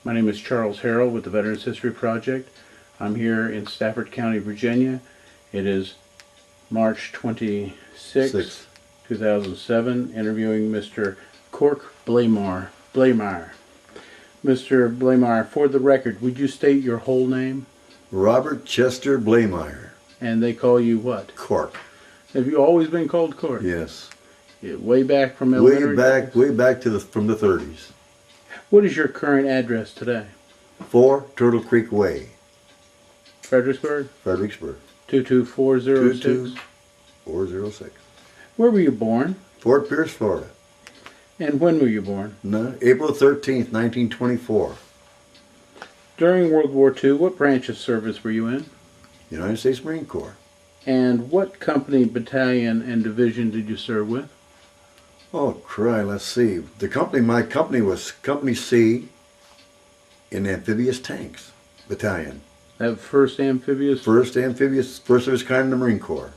My name is Charles Harrell with the Veterans History Project. I'm here in Stafford County, Virginia. It is March 26, 2007, interviewing Mr. Cork Blaemire. Mr. Blaemire, for the record, would you state your whole name? Robert Chester Blaemire. And they call you what? Cork. Have you always been called Cork? Yes. Way back from elementary? Way back from the 30s. What is your current address today? 4 Turtle Creek Way. Fredericksburg? Fredericksburg. 22406? 22406. Where were you born? Fort Pierce, Florida. And when were you born? April 13th, 1924. During World War II, what branch of service were you in? United States Marine Corps. And what company, battalion, and division did you serve with? Oh, cry, let's see. My company was Company C in Amphibious Tanks Battalion. That first amphibious? First of its kind in the Marine Corps.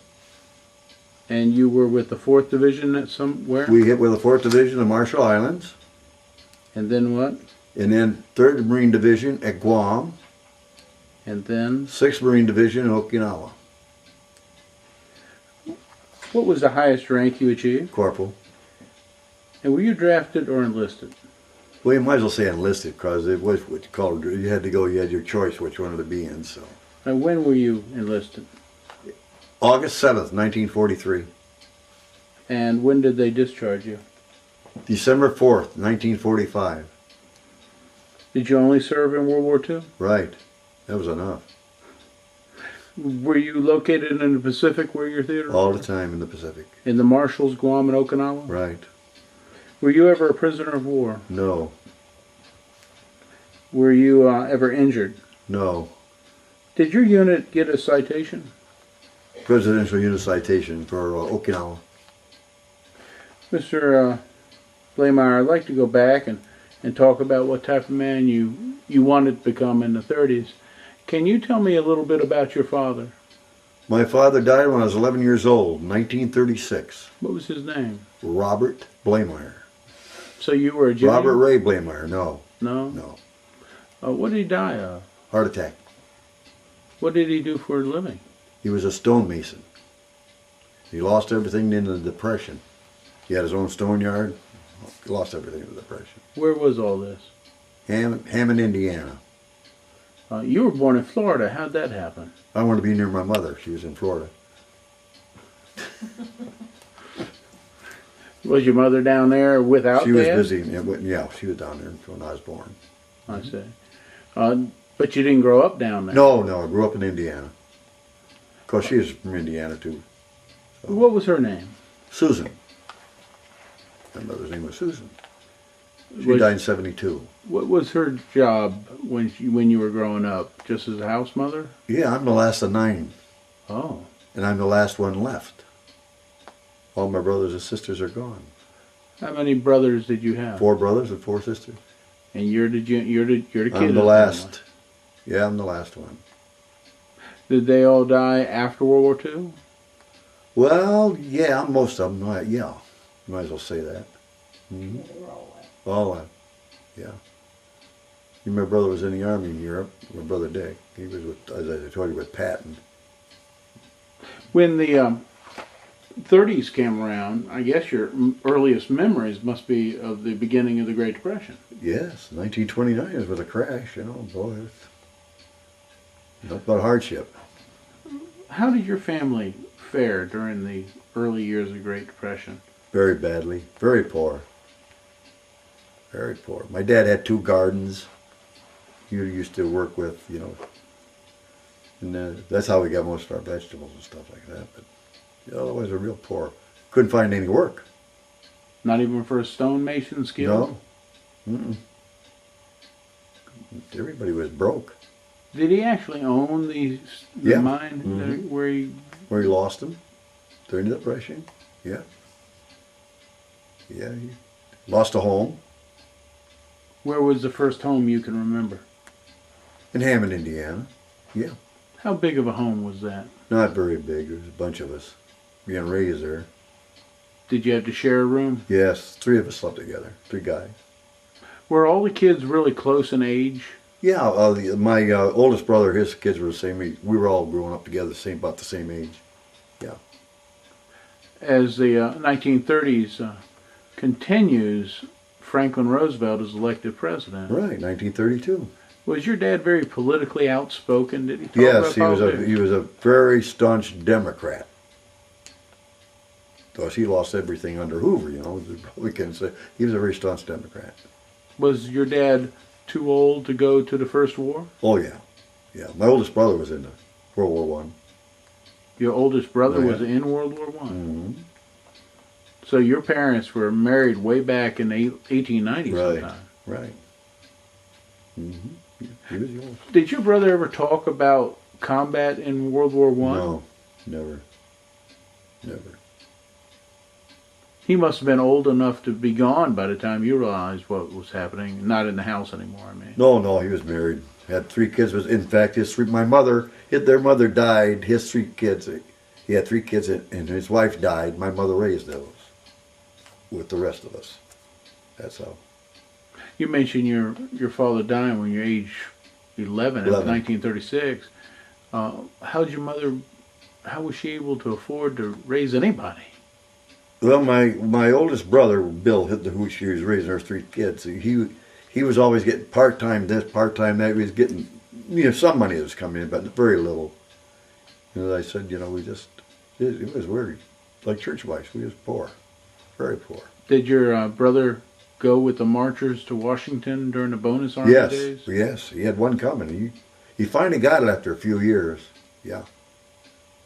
And you were with the 4th Division at somewhere? We hit with the 4th Division of Marshall Islands. And then what? And then 3rd Marine Division at Guam. And then? 6th Marine Division in Okinawa. What was the highest rank you achieved? Corporal. And were you drafted or enlisted? Well, you might as well say enlisted, because it was what you called, you had your choice which one to be in, so. And when were you enlisted? August 7th, 1943. And when did they discharge you? December 4th, 1945. Did you only serve in World War II? Right. That was enough. Were you located in the Pacific where your theater? All the time in the Pacific. In the Marshalls, Guam, and Okinawa? Right. Were you ever a prisoner of war? No. Were you ever injured? No. Did your unit get a citation? Presidential unit citation for Okinawa. Mr. Blaemire, I'd like to go back and talk about what type of man you wanted to become in the 30s. Can you tell me a little bit about your father? My father died when I was 11 years old, 1936. What was his name? Robert Blaemire. So you were a junior? Robert Ray Blaemire, no. No? No. What did he die of? Heart attack. What did he do for a living? He was a stonemason. He lost everything in the Depression. He had his own stone yard. He lost everything in the Depression. Where was all this? Hammond, Indiana. You were born in Florida. How'd that happen? I wanted to be near my mother. She was in Florida. Was your mother down there without She was Dad? busy. Yeah, she was down there when I was born. I see. But you didn't grow up down there? No, I grew up in Indiana. Of course, she is from Indiana, too. So. What was her name? Susan. My mother's name was Susan. She died in 72. What was her job when you were growing up? Just as a house mother? Yeah, I'm the last of 9. Oh. And I'm the last one left. All my brothers and sisters are gone. How many brothers did you have? 4 brothers and 4 sisters. And you're the kid. I'm the last. Yeah, I'm the last one. Did they all die after World War II? Well, yeah, most of them. Yeah, might as well say that. Mm-hmm. All that. Yeah. My brother was in the Army in Europe. My brother Dick. He was with, as I told you, with Patton. When the 30s came around, I guess your earliest memories must be of the beginning of the Great Depression. Yes, 1929 was with a crash, you know, boy. Nothing but hardship. How did your family fare during the early years of the Great Depression? Very badly. Very poor. Very poor. My dad had 2 gardens. He used to work with, you know, and that's how we got most of our vegetables and stuff like that. But you know, otherwise, we're real poor. Couldn't find any work. Not even for a stonemason skill? No. Mm-mm. Everybody was broke. Did he actually own the mine Mm-hmm. where he lost them during the Depression? Yeah. Yeah, he lost a home. Where was the first home you can remember? In Hammond, Indiana. Yeah. How big of a home was that? Not very big. There was a bunch of us being raised there. Did you have to share a room? Yes, 3 of us slept together. 3 guys. Were all the kids really close in age? Yeah, my oldest brother, his kids were the same age. We were all growing up together, about the same age. Yeah. As the 1930s continues, Franklin Roosevelt is elected president. Right, 1932. Was your dad very politically outspoken? Did he talk Yes, about politics? he was a very staunch Democrat. Because he lost everything under Hoover, you know. The Republicans, he was a very staunch Democrat. Was your dad too old to go to the First War? Oh yeah, yeah. My oldest brother was in World War One. Your oldest brother Oh, yeah. was in World War One. Mm-hmm. So your parents were married way back in the 1890s Right, sometime. right. Mm-hmm. He was young. Did your brother ever talk about combat in World War One? No, never. Never. He must have been old enough to be gone by the time you realized what was happening. Not in the house anymore, I mean. No, he was married. Had 3 kids. In fact, their mother died. His 3 kids, he had 3 kids and his wife died. My mother raised those with the rest of us. That's how. You mentioned your father dying when you were age 11. It was 1936. How was she able to afford to raise anybody? Well, my oldest brother, Bill, who she was raising her 3 kids. He was always getting part-time this, part-time that. He was getting, some money that was coming in, but very little. And as I said, it was weird. Like church wives, we was poor, very poor. Did your brother go with the marchers to Washington during the bonus army days? Yes, he had one coming. He finally got it after a few years. Yeah.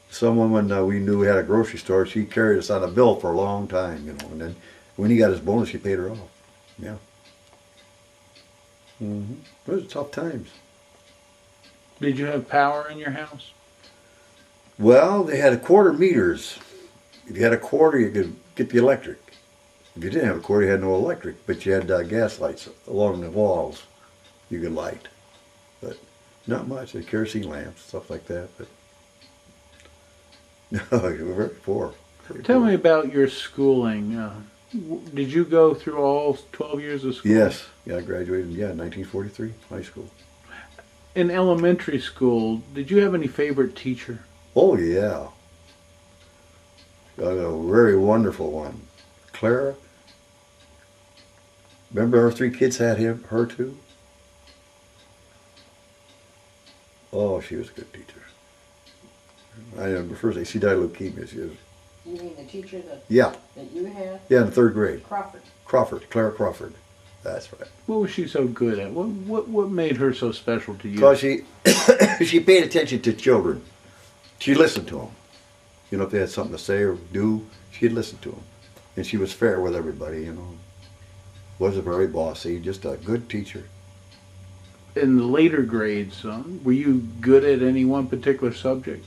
Some woman we knew had a grocery store. She carried us on a bill for a long time, and then when he got his bonus, he paid her off. Yeah. Mm-hmm. It was tough times. Did you have power in your house? Well, they had quarter meters. If you had a quarter, you could get the electric. If you didn't have a quarter, you had no electric, but you had gas lights along the walls you could light. But not much. They had kerosene lamps, stuff like that. But no, you were very poor. Tell me about your schooling. Did you go through all 12 years of school? Yes. Yeah, I graduated in 1943, high school. In elementary school, did you have any favorite teacher? Oh, yeah. A very wonderful one. Clara. Remember our 3 kids had her too? Oh, she was a good teacher. I remember first day she died of leukemia. She was. You mean the teacher that Yeah. that you had? Yeah, in the 3rd grade. Crawford. Clara Crawford. That's right. What was she so good at? What made her so special to you? Because she paid attention to children. She listened to them. If they had something to say or do, she'd listen to them. And she was fair with everybody, Wasn't very bossy, just a good teacher. In the later grades, were you good at any one particular subject?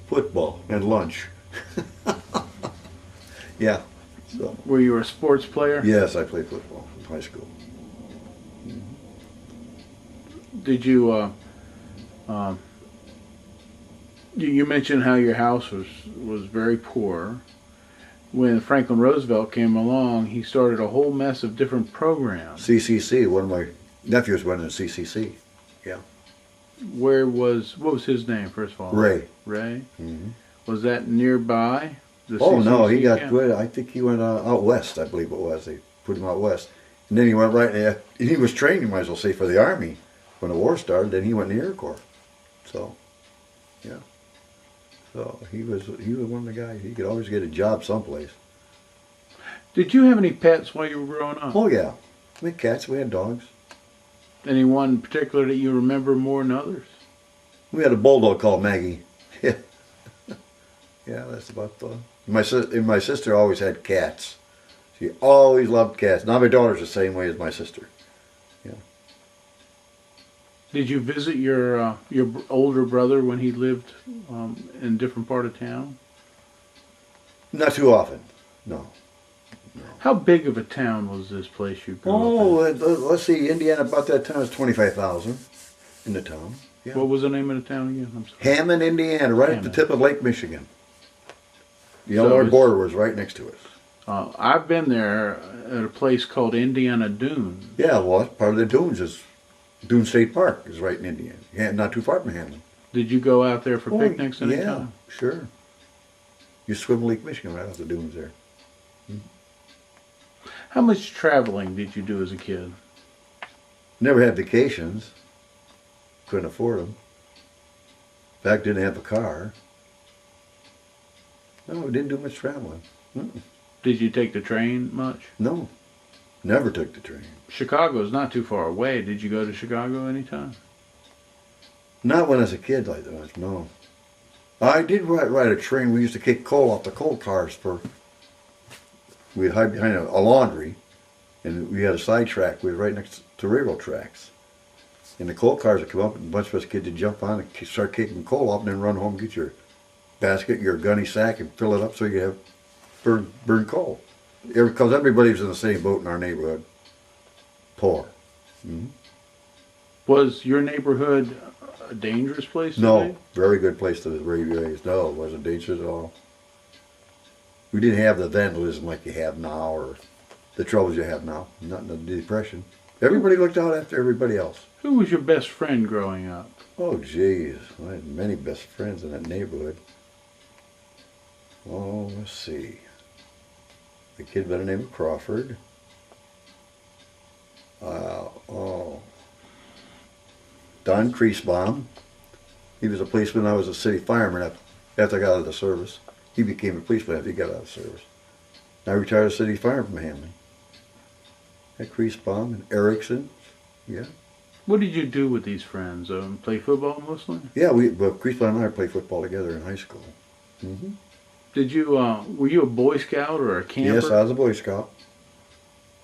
Football and lunch. Yeah. So. Were you a sports player? Yes, I played football in high school. Did you, you mentioned how your house was very poor. When Franklin Roosevelt came along, he started a whole mess of different programs. CCC, one of my nephews went in CCC. Yeah. What was his name, first of all? Ray. Ray? Mm-hmm. Was that nearby? Oh, no, he CCC got, camp? I think he went out west, I believe it was. They put him out west. And then he went right there. He was trained, you might as well say, for the Army when the war started. Then he went in the Air Corps. So, yeah. So he was one of the guys. He could always get a job someplace. Did you have any pets while you were growing up? Oh, yeah. We had cats, we had dogs. Any one in particular that you remember more than others? We had a bulldog called Maggie. Yeah. Yeah, that's about the... My sister always had cats. She always loved cats. Now my daughter's the same way as my sister. Yeah. Did you visit your older brother when he lived in a different part of town? Not too often. No. How big of a town was this place you grew up Let's see. Indiana about that time was 25,000 in the town. Yeah. in? What was the name of the town again? I'm sorry. Hammond, Indiana, right at the Hammond. tip of Lake Michigan. So our it's- border was right next to us. I've been there at a place called Indiana Dunes. Yeah, well, that's part of the dunes is Dune State Park is right in Indiana. Yeah, not too far from Hamlin. Did you go out there for Oh, picnics yeah, anytime? sure. You swim Lake Michigan right off the dunes there. How much traveling did you do as a kid? Never had vacations. Couldn't afford them. In fact, didn't have a car. No, we didn't do much traveling. Mm-mm. Did you take the train much? No, never took the train. Chicago's not too far away. Did you go to Chicago anytime? Not when I was a kid like that, no. I did ride a train. We used to kick coal off the coal cars we hide behind a laundry, and we had a side track. We were right next to railroad tracks. And the coal cars would come up, and a bunch of us kids would jump on and start kicking coal off, and then run home and get your basket, your gunny sack, and fill it up so you have burn coal. Because everybody was in the same boat in our neighborhood. Poor. Mm-hmm. Was your neighborhood a dangerous place to No, be? very good place to raise. No, it wasn't dangerous at all. We didn't have the vandalism like you have now, or the troubles you have now. Not in the Depression. Everybody looked out after everybody else. Who was your best friend growing up? Oh, jeez. I had many best friends in that neighborhood. Oh, let's see. A kid by the name of Crawford. Don Creasbaum. He was a policeman. I was a city fireman after I got out of the service. He became a policeman after he got out of service. I retired as city fireman from Hamlin. At Creasbaum and Erickson. Yeah. What did you do with these friends? Play football mostly? Yeah, Creasbaum and I played football together in high school. Mm-hmm. Did you? Were you a Boy Scout or a camper? Yes, I was a Boy Scout.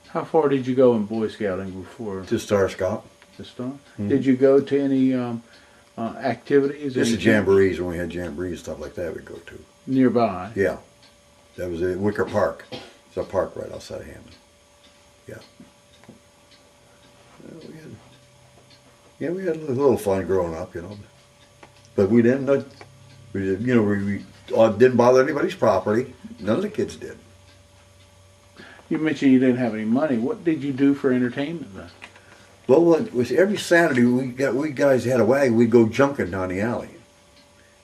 How far did you go in Boy Scouting before Just Star Scout. the start? Mm-hmm. Did you go to any activities? Just any the jamborees, when we had jamborees, stuff like that we'd go to. nearby? Yeah. That was at Wicker Park. It's a park right outside of Hammond. Yeah. We had a little fun growing up, you know. But we didn't, we didn't bother anybody's property. None of the kids did. You mentioned you didn't have any money. What did you do for entertainment then? Well, it was every Saturday we guys had a wagon. We'd go junking down the alley,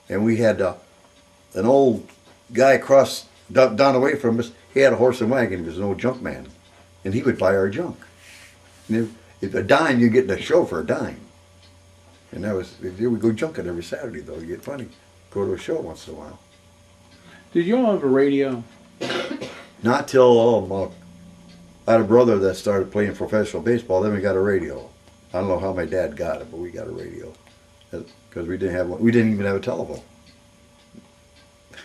and we had an old guy across down the way from us. He had a horse and wagon. He was an old junk man, and he would buy our junk. And if a dime, you get the show for a dime. And that was we would go junking every Saturday though. You get money. Go to a show once in a while. Did you all have a radio? Not till I had a brother that started playing professional baseball. Then we got a radio. I don't know how my dad got it, but we got a radio because we didn't have one. We didn't even have a telephone,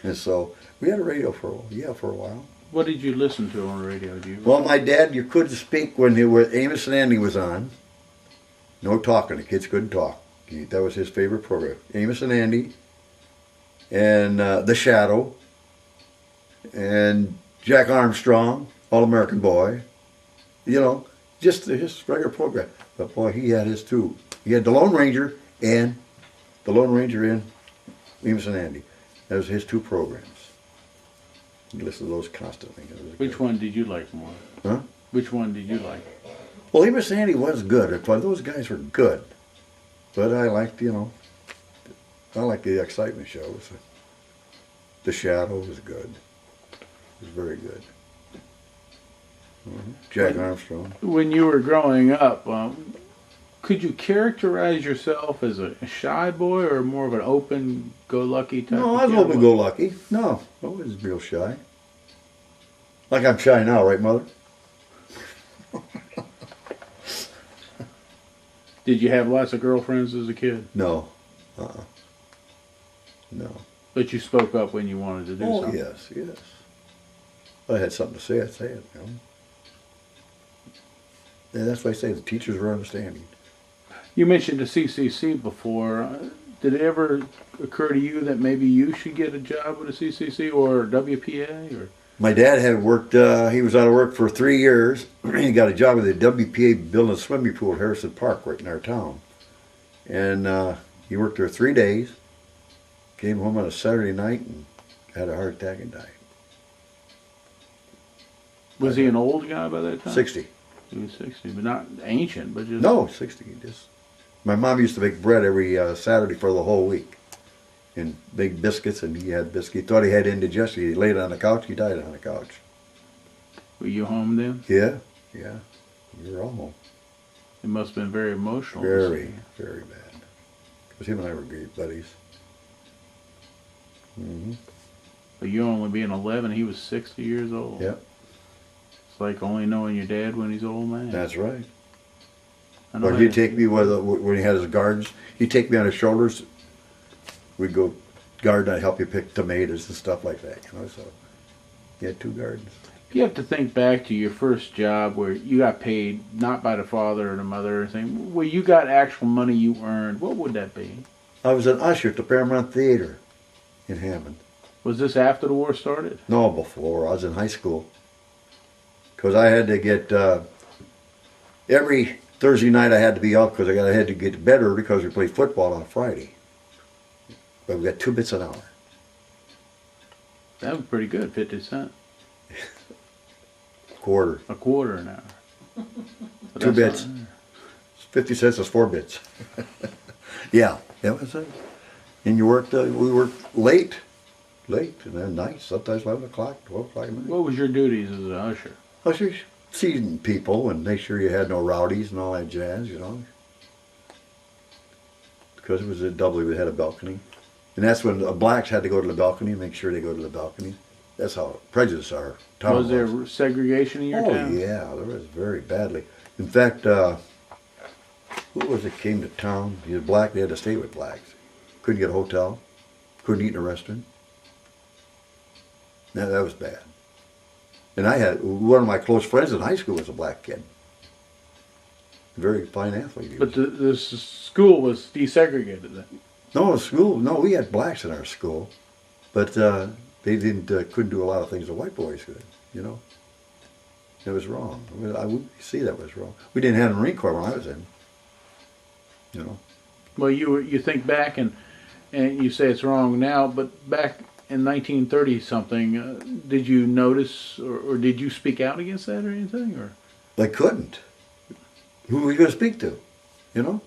and so we had a radio for a while. What did you listen to on the radio? Do you? Well, my dad, you couldn't speak when Amos and Andy was on. No talking. The kids couldn't talk. That was his favorite program. Amos and Andy, and The Shadow, and Jack Armstrong, All American Boy. You know, just his regular program. But boy, he had his too. He had the Lone Ranger and Amos and Andy. That was his two programs. He listened to those constantly. Which one did you like more? Huh? Which one did you like? Well, Amos and Andy was good. Those guys were good. But I liked, the excitement shows. The Shadow was good. It was very good. Jack Armstrong. When you were growing up, could you characterize yourself as a shy boy or more of an open-go-lucky type? No, of I was kid? open-go-lucky. No, I wasn't real shy. Like I'm shy now, right, Mother? Did you have lots of girlfriends as a kid? No. No. But you spoke up when you wanted to do Oh, something? yes. If I had something to say, I'd say it, And that's why I say the teachers were understanding. You mentioned the CCC before. Did it ever occur to you that maybe you should get a job with a CCC or WPA? Or My dad had worked, he was out of work for 3 years. He got a job with the WPA building a swimming pool at Harrison Park right in our town. And he worked there 3 days, came home on a Saturday night and had a heart attack and died. Was he an old guy by that time? 60. He was 60, but not ancient, but just... No, 60. Just. My mom used to make bread every Saturday for the whole week. And big biscuits, and he had biscuits. He thought he had indigestion. He laid on the couch, he died on the couch. Were you home then? Yeah, yeah. We were all home. It must have been very emotional. Very, very bad. Because him and I were great buddies. Mm-hmm. But you only being 11, he was 60 years old. Yep. It's like only knowing your dad when he's old man. That's right. I know Or he'd take me when he had his gardens. He'd take me on his shoulders. We'd go garden. I'd help you pick tomatoes and stuff like that. You know, so he had 2 gardens. You have to think back to your first job where you got paid not by the father or the mother or anything, where you got actual money you earned. What would that be? I was an usher at the Paramount Theater in Hammond. Was this after the war started? No, before. I was in high school. Because I had to get, every Thursday night I had to be out because I had to get to bed early because we played football on Friday. But we got 2 bits an hour. That was pretty good, 50 cents. Quarter. A quarter an hour. But 2 that's bits. not- 50 cents is 4 bits. Yeah, that was it. And you worked, we worked late, and then nights, sometimes 11 o'clock, 12 o'clock at night. What was your duties as an usher? Ushers seasoned people and make sure you had no rowdies and all that jazz, you know. Because it was a doubly, we had a balcony. And that's when blacks had to go to the balcony, make sure they go to the balcony. That's how prejudiced our town was. Was there segregation in your Oh, town? yeah, there was very badly. In fact, who was it came to town? He was black, they had to stay with blacks. Couldn't get a hotel, couldn't eat in a restaurant. That was bad. And I had, one of my close friends in high school was a black kid. Very fine athlete. But the school was desegregated then? No, school, no, we had blacks in our school. But they couldn't do a lot of things the white boys could, you know. It was wrong. I would see that was wrong. We didn't have a Marine Corps when I was in, you know. Well, you think back and you say it's wrong now, but back in 1930 something, did you notice or did you speak out against that or anything? Or They couldn't. Who were you going to speak to, you know?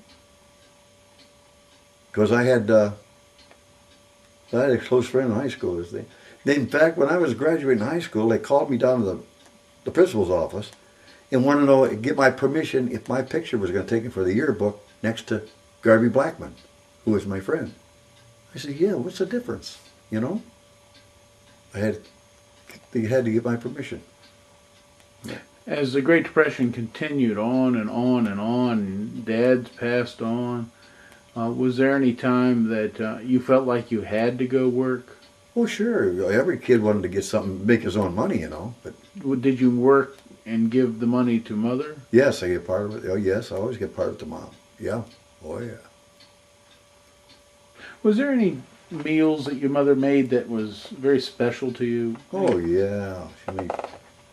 Because I had a close friend in high school. In fact, when I was graduating high school, they called me down to the principal's office and wanted to know, get my permission if my picture was going to take it for the yearbook next to Garvey Blackman, who was my friend. I said, yeah, what's the difference, you know? They had to get my permission. as the Great Depression continued on and on and on, and Dad's passed on, was there any time that you felt like you had to go work? Oh, sure. Every kid wanted to get something, make his own money, you know. But Did you work and give the money to Mother? yes, I get part of it. Oh, yes, I always get part of it to Mom. Yeah. Oh, yeah. Was there any meals that your mother made that was very special to you? Oh, yeah. She made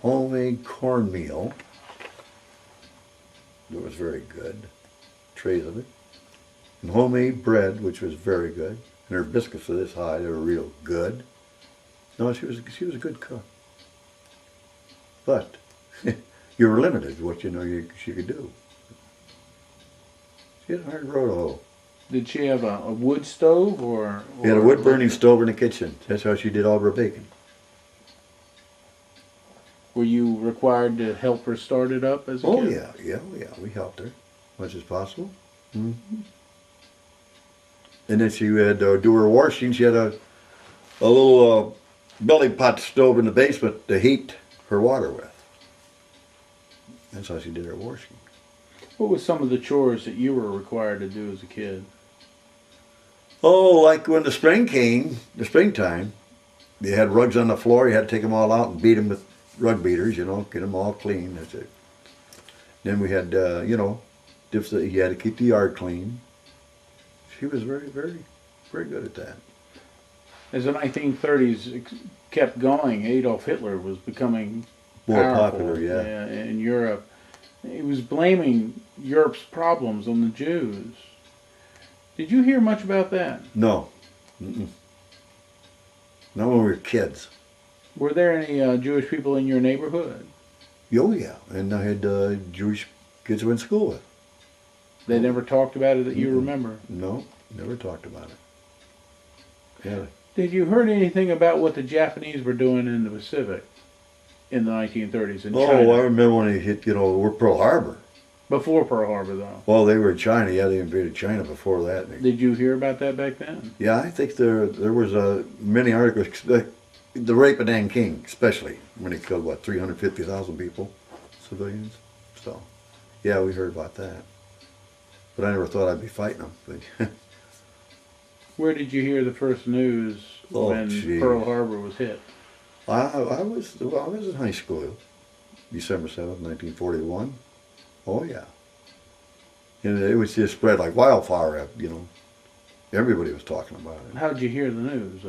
homemade cornmeal. It was very good. Trays of it. And homemade bread, which was very good. And her biscuits were this high. They were real good. No, she was a good cook. But you were limited to what she could do. She had a hard road to hoe. Did she have a wood stove or? We had a wood-burning stove in the kitchen. That's how she did all of her baking. Were you required to help her start it up as a Oh, kid? yeah. We helped her as much as possible. Mm-hmm. And then she had do her washing. She had a little belly pot stove in the basement to heat her water with. That's how she did her washing. What was some of the chores that you were required to do as a kid? Oh, like when the spring came, the springtime, you had rugs on the floor. You had to take them all out and beat them with rug beaters, get them all clean. That's it. Then we had, you had to keep the yard clean. She was very, very, very good at that. As the 1930s kept going, Adolf Hitler was becoming More powerful, popular, yeah. in Europe. He was blaming Europe's problems on the Jews. Did you hear much about that? No. Mm-mm. Not when we were kids. Were there any Jewish people in your neighborhood? Oh yeah, and I had Jewish kids I went to school with. They never talked about it that you Mm-mm. remember. No, never talked about it. Yeah. Did you heard anything about what the Japanese were doing in the Pacific in the 1930s in China? Oh, I remember when they hit, we're Pearl Harbor. Before Pearl Harbor, though. Well, they were in China. Yeah, they invaded China before that. Did you hear about that back then? Yeah, I think there was many articles. The rape of Nanking, especially when they killed 350,000 people, civilians. So, yeah, we heard about that. But I never thought I'd be fighting them. But Where did you hear the first news when geez. Pearl Harbor was hit? I was in high school, December 7th, 1941. Oh yeah. And it was just spread like wildfire. Everybody was talking about it. How'd you hear the news?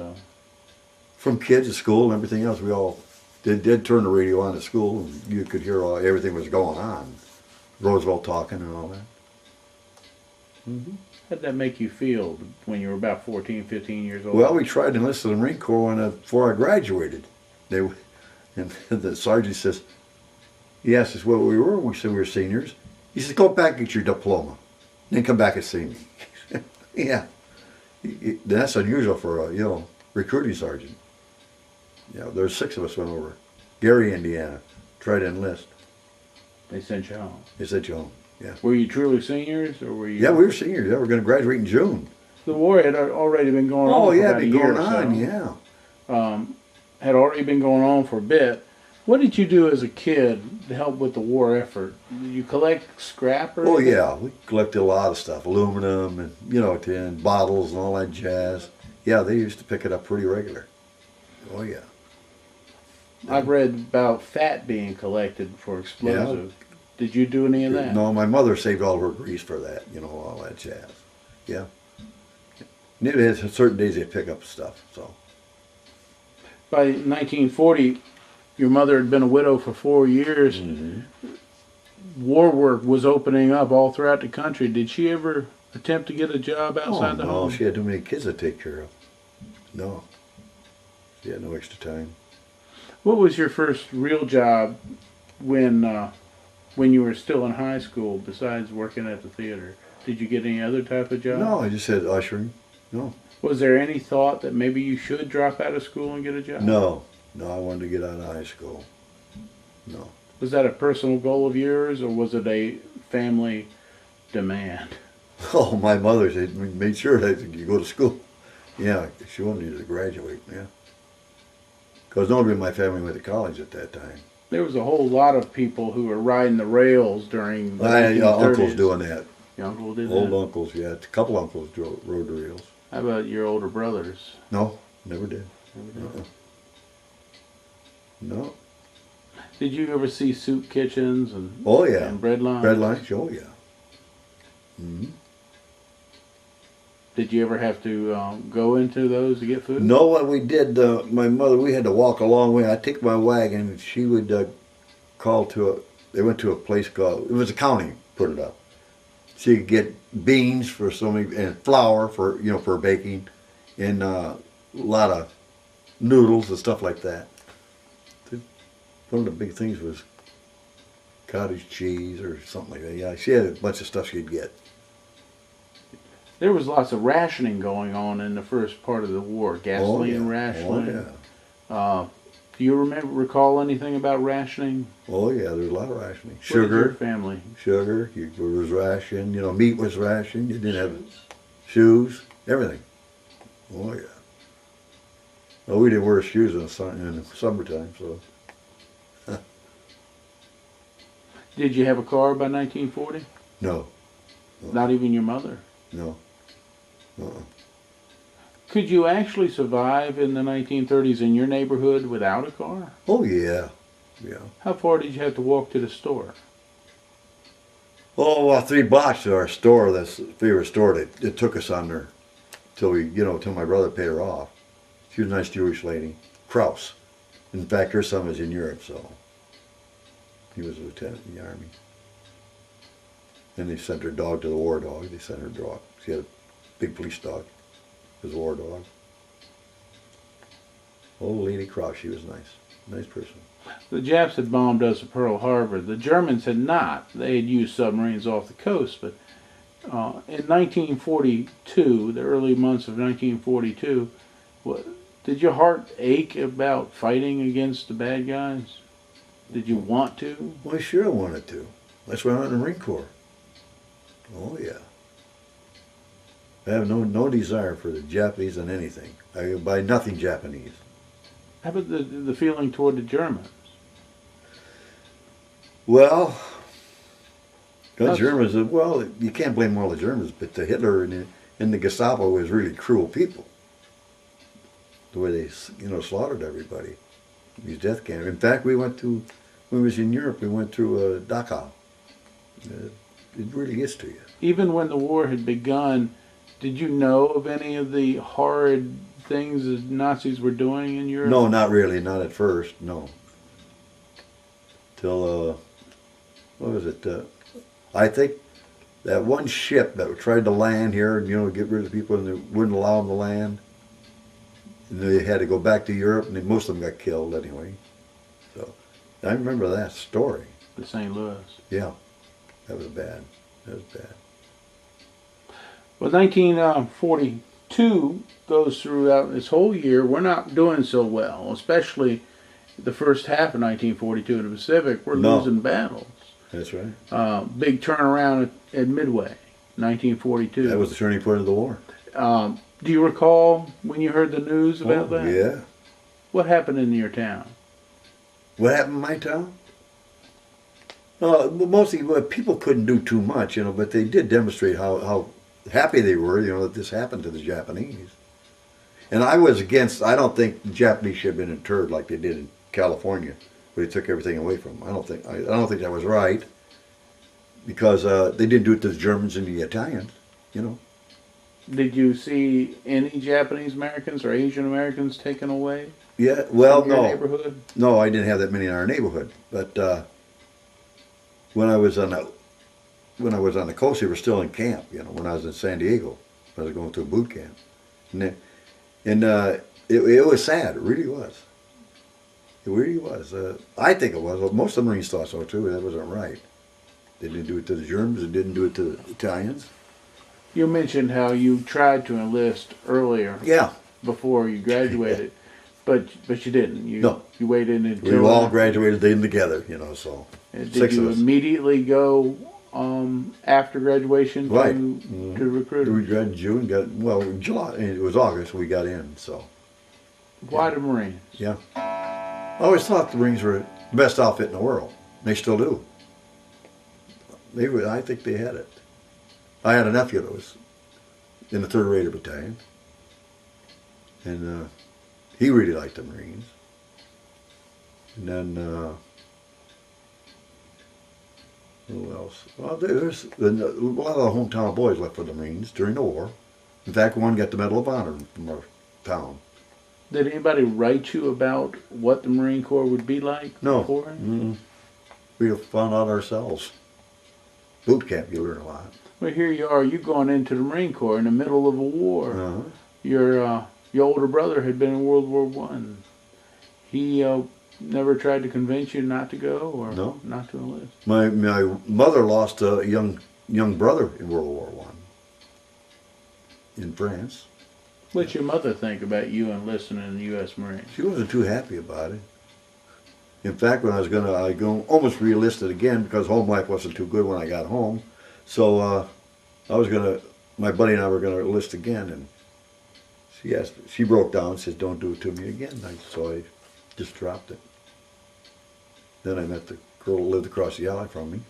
From kids at school and everything else, we all did turn the radio on at school, and you could hear everything was going on. Roosevelt talking and all that. Mm-hmm. How'd that make you feel when you were about 14, 15 years old? Well, we tried to enlist in the Marine Corps before I graduated. And the sergeant says, he asked us what we were. We said we were seniors. He says, go back and get your diploma, then come back and see me. Yeah, that's unusual for a recruiting sergeant. Yeah, there's 6 of us went over. Gary, Indiana, tried to enlist. They sent you home. They sent you home. Yeah. Were you truly seniors, or were you? Yeah, we were seniors. Yeah, we were going to graduate in June. The war had already been going on. Oh for yeah, about it'd a be year going or on. so. Yeah. Had already been going on for a bit. What did you do as a kid to help with the war effort? Did you collect scrap or Oh anything? yeah, we collected a lot of stuff, aluminum and tin bottles and all that jazz. Yeah, they used to pick it up pretty regular. Oh yeah. I've read about fat being collected for explosives. Did you do any of that? No, my mother saved all her grease for that, all that jazz. Yeah. And it is certain days they pick up stuff, so. By 1940, your mother had been a widow for 4 years. Mm-hmm. War work was opening up all throughout the country. Did she ever attempt to get a job outside the no, home? she had too many kids to take care of. No. She had no extra time. What was your first real job when you were still in high school, besides working at the theater? Did you get any other type of job? No, I just said ushering. No. Was there any thought that maybe you should drop out of school and get a job? No, I wanted to get out of high school. No. Was that a personal goal of yours, or was it a family demand? Oh, my mother said, made sure that you go to school. Yeah, she wanted you to graduate, yeah. Because nobody in my family went to college at that time. There was a whole lot of people who were riding the rails during the I had 1930s. uncles doing that. Your uncle did Old that? uncles, yeah. A couple uncles rode the rails. How about your older brothers? No, never did. Never did. No. Did you ever see soup kitchens and Oh, yeah. and bread lines? Bread lines, oh, yeah. Mm-hmm. Did you ever have to go into those to get food? No, what we did, my mother, we had to walk a long way. I'd take my wagon, and she would call they went to a place called, it was a county, put it up. She could get beans for and flour for, for baking, and a lot of noodles and stuff like that. One of the big things was cottage cheese or something like that. Yeah, she had a bunch of stuff she'd get. There was lots of rationing going on in the first part of the war. Gasoline rationing. Oh, yeah. Do you recall anything about rationing? Oh, yeah, there was a lot of rationing. What did your Sugar. family? Sugar, there was ration, meat was rationed. You didn't have shoes, everything. Oh, yeah. Well, we didn't wear shoes in the summertime, so. Did you have a car by 1940? No. Not even your mother? No. Could you actually survive in the 1930s in your neighborhood without a car? Oh, yeah. Yeah. How far did you have to walk to the store? Oh, 3 blocks to our store, that's the favorite store. It took us on there till till my brother paid her off. She was a nice Jewish lady. Kraus. In fact, her son was in Europe, so he was a lieutenant in the Army. And they sent her dog to the war dog. They sent her dog. She had a big police dog. It was a war dog. Old Lady Kraus, she was nice. Nice person. The Japs had bombed us at Pearl Harbor. The Germans had not. They had used submarines off the coast, but in 1942, the early months of 1942, did your heart ache about fighting against the bad guys? Did you want to? Well, sure I wanted to. That's why I went in the Marine Corps. Oh, yeah. I have no desire for the Japanese on anything. I buy nothing Japanese. How about the feeling toward the Germans? Well, the Germans, well, you can't blame all the Germans, but the Hitler and the Gestapo was really cruel people. The way they, slaughtered everybody. These death camps. In fact, when we was in Europe, we went through Dachau. It really gets to you. Even when the war had begun, did you know of any of the horrid things the Nazis were doing in Europe? No, not really. Not at first. No. Till what was it? I think that one ship that tried to land here and get rid of the people and they wouldn't allow them to land. And they had to go back to Europe, and most of them got killed anyway. So I remember that story. The St. Louis. Yeah, that was bad. That was bad. Well, 1942 goes throughout this whole year. We're not doing so well, especially the first half of 1942 in the Pacific. We're losing battles. That's right. Big turnaround at Midway, 1942. That was the turning point of the war. Do you recall when you heard the news about that? Yeah. What happened in your town? What happened in my town? Mostly people couldn't do too much, but they did demonstrate how happy they were, that this happened to the Japanese. And I was against, I don't think the Japanese should have been interred like they did in California, where they took everything away from them. I don't think that was right, because they didn't do it to the Germans and the Italians, Did you see any Japanese Americans or Asian Americans taken away? Yeah, well, from your no. neighborhood? No, I didn't have that many in our neighborhood. But when I was on the coast, they were still in camp. When I was in San Diego, I was going to a boot camp, and it was sad. It really was. It really was. I think it was. Well, most of the Marines thought so too. That wasn't right. They didn't do it to the Germans. They didn't do it to the Italians. You mentioned how you tried to enlist earlier. Yeah. Before you graduated, but you didn't. No. You waited until We all graduated in together. So. Did 6 you of us. immediately go after graduation Right. to recruit? We graduated in June. In July. It was August. We got in. So. Why the Marines? Yeah. I always thought the Marines were the best outfit in the world. They still do. I think they had it. I had a nephew that was in the 3rd Raider Battalion, and he really liked the Marines. And then, who else? Well, there's a lot of the hometown boys left for the Marines during the war. In fact, one got the Medal of Honor from our town. Did anybody write you about what the Marine Corps would be like? No. Beforehand? We found out ourselves. Boot camp, you learn a lot. Well, here you are. You going into the Marine Corps in the middle of a war. Uh-huh. Your older brother had been in World War I. He never tried to convince you not to go or No. not to enlist. My mother lost a young brother in World War I in France. What's your mother think about you enlisting in the U.S. Marines? She wasn't too happy about it. In fact, when I go almost re-enlisted again because home life wasn't too good when I got home. So my buddy and I were gonna enlist again, and she broke down and said, "Don't do it to me again." So I just dropped it. Then I met the girl who lived across the alley from me.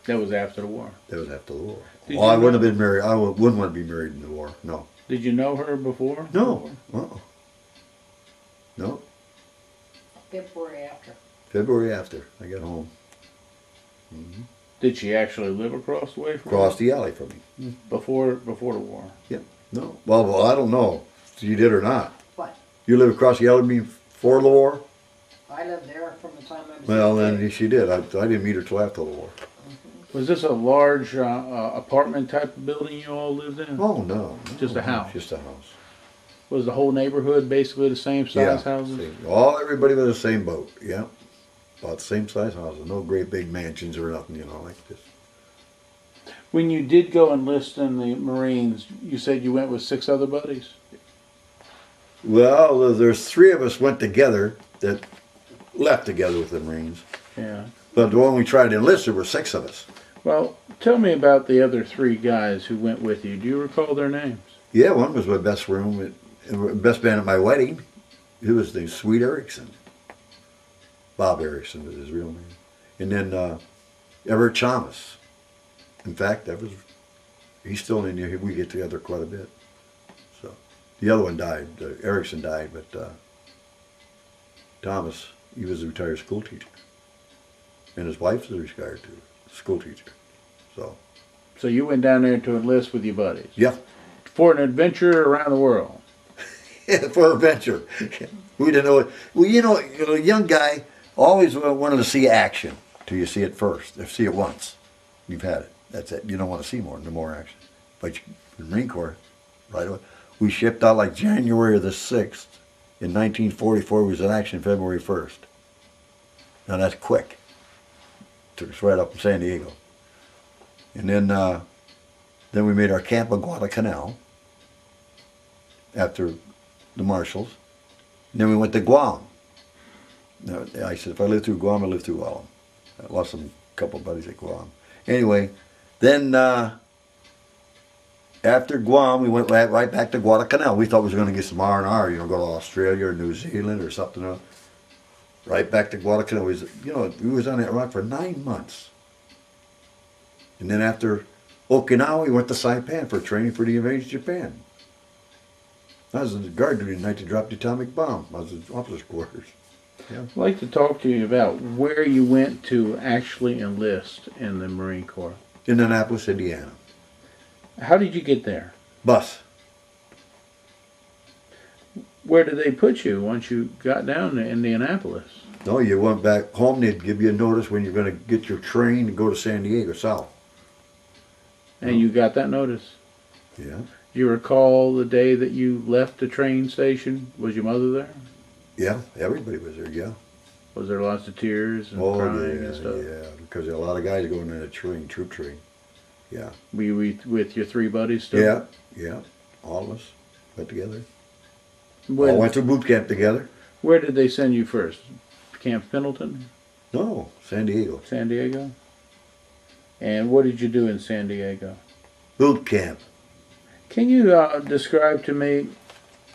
That was after the war. That was after the war. Did Well, I you wouldn't know- have been married. I wouldn't want to be married in the war. No. Did you know her before? No. No. February after. February after I got home. Did she actually live across the way from Across the alley from me. you? Before the war? Yeah. No. Well, I don't know if you did or not. What? You live across the alley from me before the war? I lived there from the time I was Well, a then kid. she did. I didn't meet her till after the war. Was this a large apartment type of building you all lived in? Oh, no. Just a house? Just a house. Was the whole neighborhood basically the same size houses? Everybody was the same boat. Yeah, about the same size houses. No great big mansions or nothing, like this. When you did go enlist in the Marines, you said you went with 6 other buddies? Well, there's 3 of us went together that left together with the Marines. Yeah. But the one we tried to enlist, there were 6 of us. Well, tell me about the other 3 guys who went with you. Do you recall their names? Yeah, one was my best room, best man at my wedding. He was named Sweet Erickson. Bob Erickson was his real name. And then Everett Thomas. In fact, he's still in here. We get together quite a bit. So the other one died. Erickson died, but Thomas, he was a retired school teacher. And his wife was a retired school teacher. So you went down there to enlist with your buddies? Yeah. For an adventure around the world? Yeah, for an adventure. We didn't know it. Well, a young guy always wanted to see action till you see it first. If see it once, you've had it. That's it. You don't want to see no more action. But the Marine Corps, right away. We shipped out like January the 6th. In 1944, we was in action February 1st. Now that's quick. Took us right up in San Diego. And then we made our camp on Guadalcanal after the marshals. And then we went to Guam. Now, I said, if I live through Guam, I live through all of them. I lost a couple of buddies at Guam. Anyway, then after Guam, we went right back to Guadalcanal. We thought we was going to get some R&R, go to Australia or New Zealand or something else. Right back to Guadalcanal. We was on that rock for 9 months. And then after Okinawa, we went to Saipan for training for the invasion of Japan. I was in the guard duty the night to drop the atomic bomb. I was in officers' quarters. Yeah. I'd like to talk to you about where you went to actually enlist in the Marine Corps. Indianapolis, Indiana. How did you get there? Bus. Where did they put you once you got down to Indianapolis? No, you went back home. They'd give you a notice when you're going to get your train and go to San Diego south. And you got that notice? Yeah. Do you recall the day that you left the train station? Was your mother there? Yeah, everybody was there, yeah. Was there lots of tears and crying and stuff? Yeah, because a lot of guys going in a train, troop train. Yeah. Were you with your 3 buddies still? Yeah. All of us went together. All went to boot camp together. Where did they send you first? Camp Pendleton? No, San Diego. San Diego? And what did you do in San Diego? Boot camp. Can you describe to me,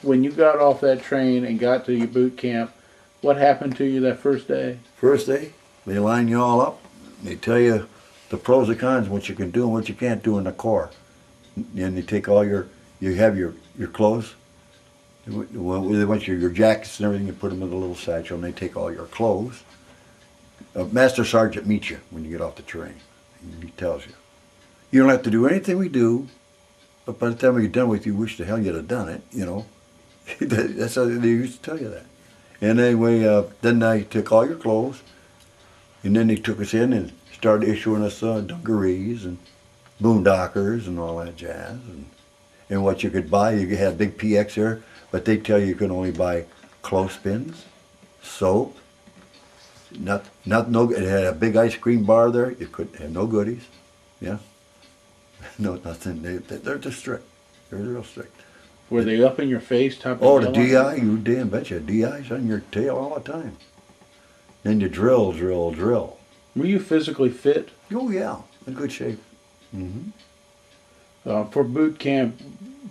when you got off that train and got to your boot camp, what happened to you that first day? First day, they line you all up. They tell you the pros and cons, what you can do and what you can't do in the Corps. And they take all you have your clothes. They want your jackets and everything, you put them in a little satchel, and they take all your clothes. A master sergeant meets you when you get off the train. And he tells you, you don't have to do anything we do, but by the time we get done with you, wish the hell you'd have done it, That's how they used to tell you that. And anyway, then they took all your clothes, and then they took us in and started issuing us dungarees and boondockers and all that jazz. And what you could buy, you had a big PX there, but they tell you could only buy clothespins, soap, it had a big ice cream bar there. You couldn't have no goodies. Yeah. No, nothing. They're just strict. They're real strict. Were they up in your face? The DI, you damn betcha. DI's on your tail all the time. Then you drill. Were you physically fit? Oh, yeah. In good shape. Mm-hmm. For boot camp,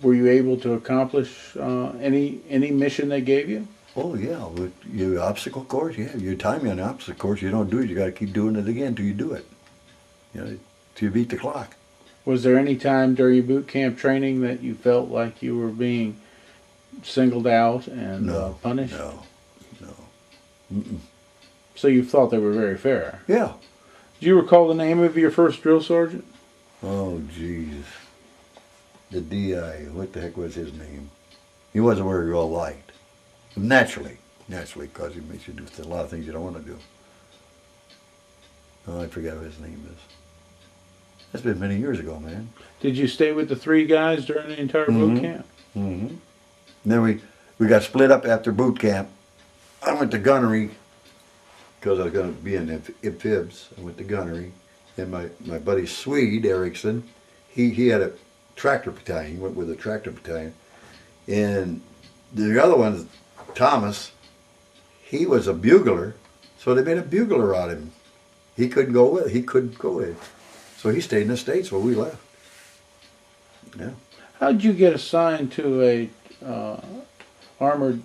were you able to accomplish any mission they gave you? Oh, yeah. With your obstacle course, yeah. You time you on the obstacle course, you don't do it, you got to keep doing it again until you do it. Till you beat the clock. Was there any time during your boot camp training that you felt like you were being singled out and punished? No. Mm-mm. So you thought they were very fair? Yeah. Do you recall the name of your first drill sergeant? Oh, jeez. The DI, what the heck was his name? He wasn't very well liked. Naturally, because he makes you do a lot of things you don't want to do. Oh, I forget what his name is. That's been many years ago, man. Did you stay with the 3 guys during the entire boot camp? Mm-hmm. And then we got split up after boot camp. I went to gunnery because I was going to be in amphibs. I went to gunnery. And my buddy Swede Erickson, he had a tractor battalion. He went with a tractor battalion. And the other one, Thomas, he was a bugler. So they made a bugler out of him. He couldn't go with. He couldn't go with. So he stayed in the States while we left. Yeah. How'd you get assigned to a armored?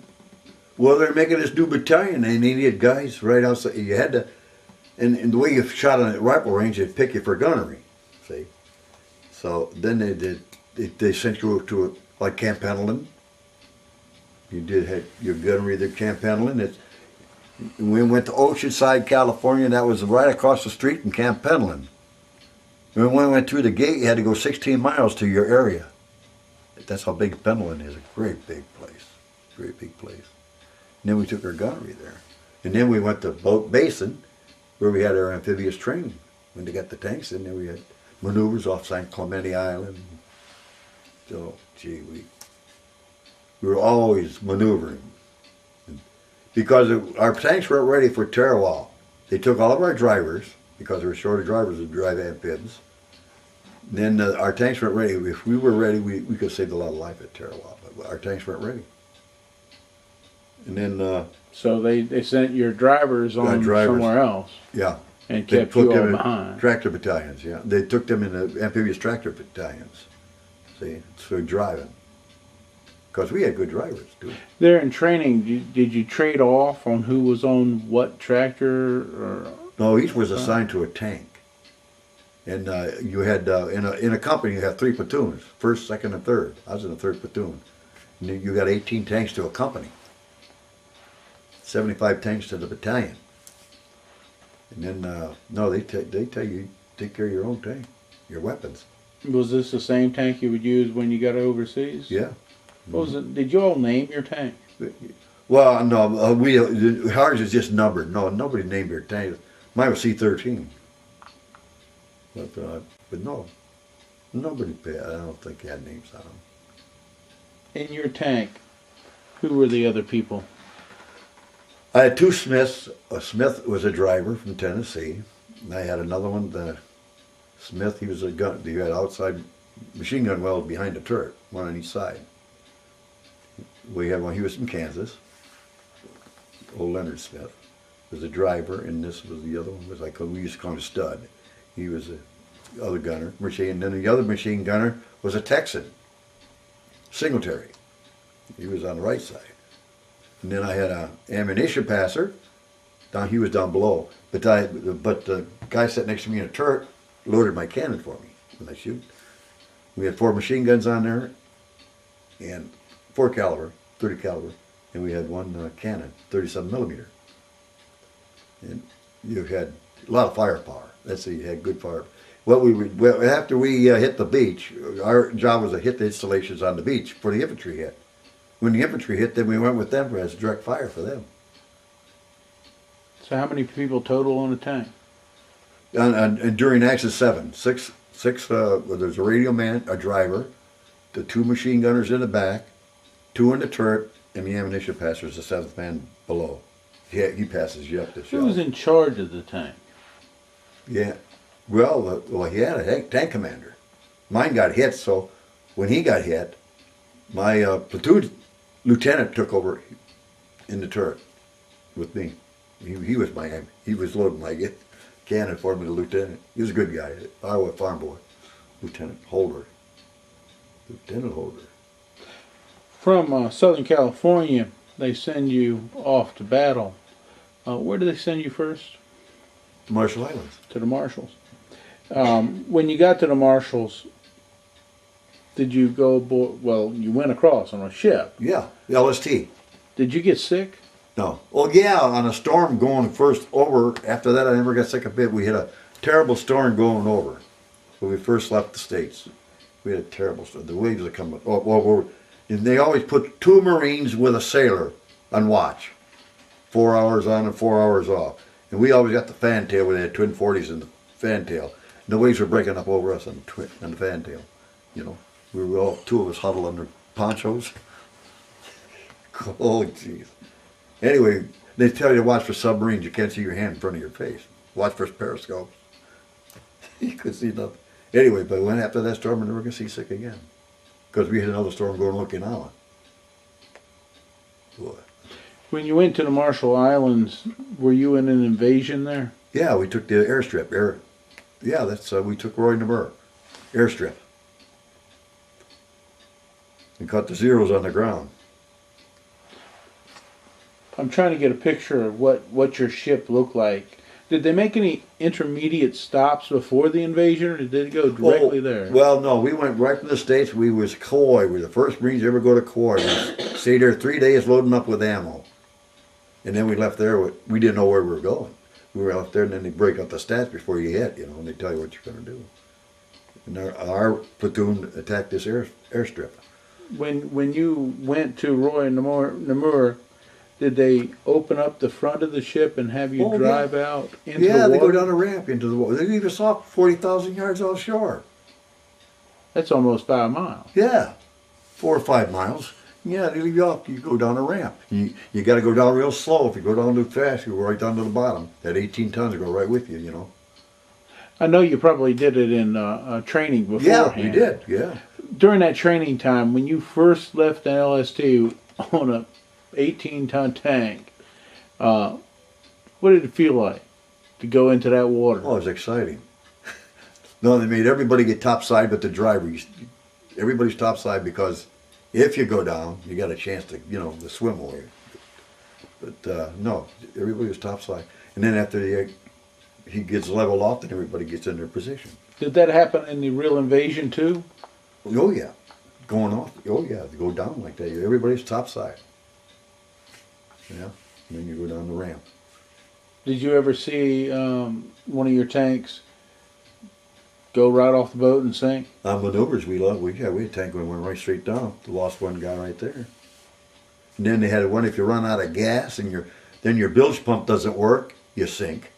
Well, they're making this new battalion. They needed guys right outside. You had to, and the way you shot on a rifle range, they'd pick you for gunnery. See, so then they sent you to like Camp Pendleton. You had your gunnery there, Camp Pendleton. We went to Oceanside, California. That was right across the street from Camp Pendleton. When we went through the gate, you had to go 16 miles to your area. That's how big Pendleton is. A great big place. Great big place. And then we took our gunnery there. And then we went to Boat Basin, where we had our amphibious training. When they got the tanks in there, we had maneuvers off San Clemente Island. So, gee, we were always maneuvering. Because our tanks weren't ready for Tarawa. They took all of our drivers, because there were short of drivers to drive amphibs. Then our tanks weren't ready. If we were ready, we could have saved a lot of life at Tarawa, but our tanks weren't ready. And then So they sent your drivers on somewhere else. Yeah. And They kept put you them all in behind. Tractor battalions, yeah. They took them in the amphibious tractor battalions. See, for driving. Because we had good drivers, too. There in training, did you trade off on who was on what tractor? Or No, each was assigned to a tank. And you had, in a company, you had 3 platoons, 1st, 2nd, and 3rd. I was in the 3rd platoon. And you got 18 tanks to a company. 75 tanks to the battalion. And then, no, they tell you, take care of your own tank, your weapons. Was this the same tank you would use when you got overseas? Yeah. What was it? Did you all name your tank? Well, no, ours is just numbered. No, nobody named their tank. Mine was C-13. But no, nobody, I don't think had names on them. In your tank, who were the other people? I had 2 Smiths. A Smith was a driver from Tennessee. And I had another one, the Smith, he was a gun. He had outside machine gun wells behind the turret, one on each side. We had one, he was from Kansas. Old Leonard Smith was a driver, and this was the other one, we used to call him Stud. He was the other gunner, and then the other machine gunner was a Texan, Singletary. He was on the right side. And then I had an ammunition passer. He was down below. But the guy sat next to me in a turret loaded my cannon for me when I shoot. We had 4 machine guns on there, and 4 caliber, 30 caliber, and we had 1 cannon, 37 millimeter. And you had a lot of firepower. You had good fire. After we hit the beach, our job was to hit the installations on the beach before the infantry hit. When the infantry hit, then we went with them as direct fire for them. So how many people total on the tank? And during Axis 7, six. There's a radio man, a driver, the 2 machine gunners in the back, 2 in the turret, and the ammunition passer is the 7th man below. He passes you up the Who was in charge of the tank? Yeah. Well, he had a tank commander. Mine got hit, so when he got hit, my platoon lieutenant took over in the turret with me. He was loading my cannon for me, the lieutenant. He was a good guy, Iowa farm boy. Lieutenant Holder. Lieutenant Holder. From Southern California, they send you off to battle. Where do they send you first? The Marshall Islands. To the Marshalls. When you got to the Marshalls, did you go aboard? Well, you went across on a ship. Yeah, the LST. Did you get sick? No. Well, yeah, on a storm going first over. After that, I never got sick a bit. We had a terrible storm going over when we first left the States. We had a terrible storm. The waves are coming over. And they always put 2 Marines with a sailor on watch. 4 hours on and 4 hours off. And we always got the fantail where they had twin 40s in the fantail. And the waves were breaking up over us on the fantail. You know, we were all 2 of us huddled under ponchos. Oh, jeez. Anyway, they tell you to watch for submarines. You can't see your hand in front of your face. Watch for periscopes. You could see nothing. Anyway, but when after that storm, we're never going to see sick again. Because we had another storm going looking out. Boy. When you went to the Marshall Islands, were you in an invasion there? Yeah, we took the airstrip. Yeah, that's we took Roy Namur. Airstrip. And caught the zeros on the ground. I'm trying to get a picture of what your ship looked like. Did they make any intermediate stops before the invasion, or did it go directly there? Well, no, we went right from the States. We was Kauai. We were the first Marines to ever go to Kauai. We stayed there 3 days loading up with ammo. And then we left there. We didn't know where we were going. We were left there, and then they break up the stats before you hit, and they tell you what you're going to do. And our platoon attacked this airstrip. When you went to Roy Namur, did they open up the front of the ship and have you drive out into the water? Yeah, they go down a ramp into the water. They leave us off 40,000 yards offshore. That's almost 5 miles. Yeah, 4 or 5 miles. Yeah, they leave you off. You go down a ramp. You got to go down real slow. If you go down too fast, you go right down to the bottom. That 18 tons will go right with you, I know you probably did it in training beforehand. Yeah, we did, yeah. During that training time, when you first left an LST on a 18-ton tank, what did it feel like to go into that water? Oh, it was exciting. No, they made everybody get topside but the driver. Everybody's topside because if you go down, you got a chance to, to swim away. But no, everybody was topside. And then after he gets leveled off, then everybody gets in their position. Did that happen in the real invasion too? Oh yeah, going off. Oh yeah, they go down like that. Everybody's topside. Yeah, and then you go down the ramp. Did you ever see one of your tanks go right off the boat and sink? On maneuvers, we had a tank that went right straight down. Lost one guy right there. And then they had one, if you run out of gas and then your bilge pump doesn't work, you sink.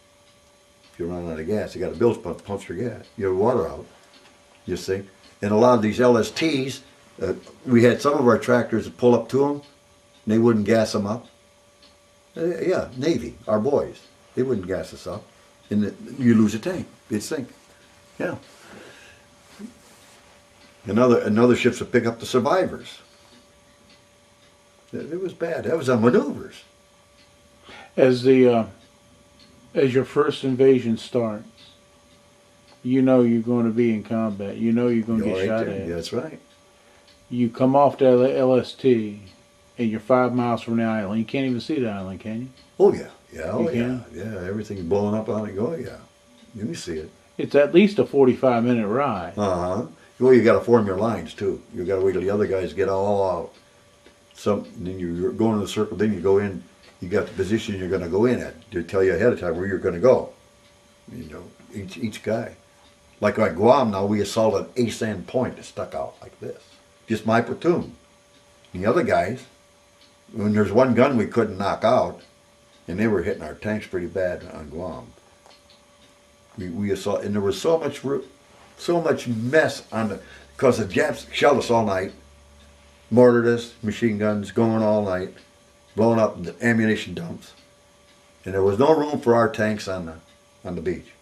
If you run out of gas, you got a bilge pump, pumps your gas. You have water out, you sink. And a lot of these LSTs, we had some of our tractors that pull up to them, and they wouldn't gas them up. Yeah, Navy, our boys, they wouldn't gas us up. And you lose a tank, it'd sink. Yeah. Another ships would pick up the survivors. It was bad. That was on maneuvers. As your first invasion starts, you know you're going to be in combat. You know you're going to get shot at. That's right. You come off the LST, and you're 5 miles from the island. You can't even see the island, can you? Oh yeah, yeah, oh You yeah, can? yeah. Everything's blowing up on it. Oh yeah, you can see it. It's at least a 45-minute ride. Well, you got to form your lines too. You got to wait till the other guys get all out. Then you're going in the circle. Then you go in. You got the position you're going to go in at. To tell you ahead of time where you're going to go. Each guy. Like on Guam now, we assaulted Asan Point that stuck out like this. Just my platoon. The other guys, when there's one gun we couldn't knock out, and they were hitting our tanks pretty bad on Guam. We assaulted, and there was so much mess because the Japs shelled us all night, mortared us, machine guns going all night, blowing up the ammunition dumps, and there was no room for our tanks on the beach.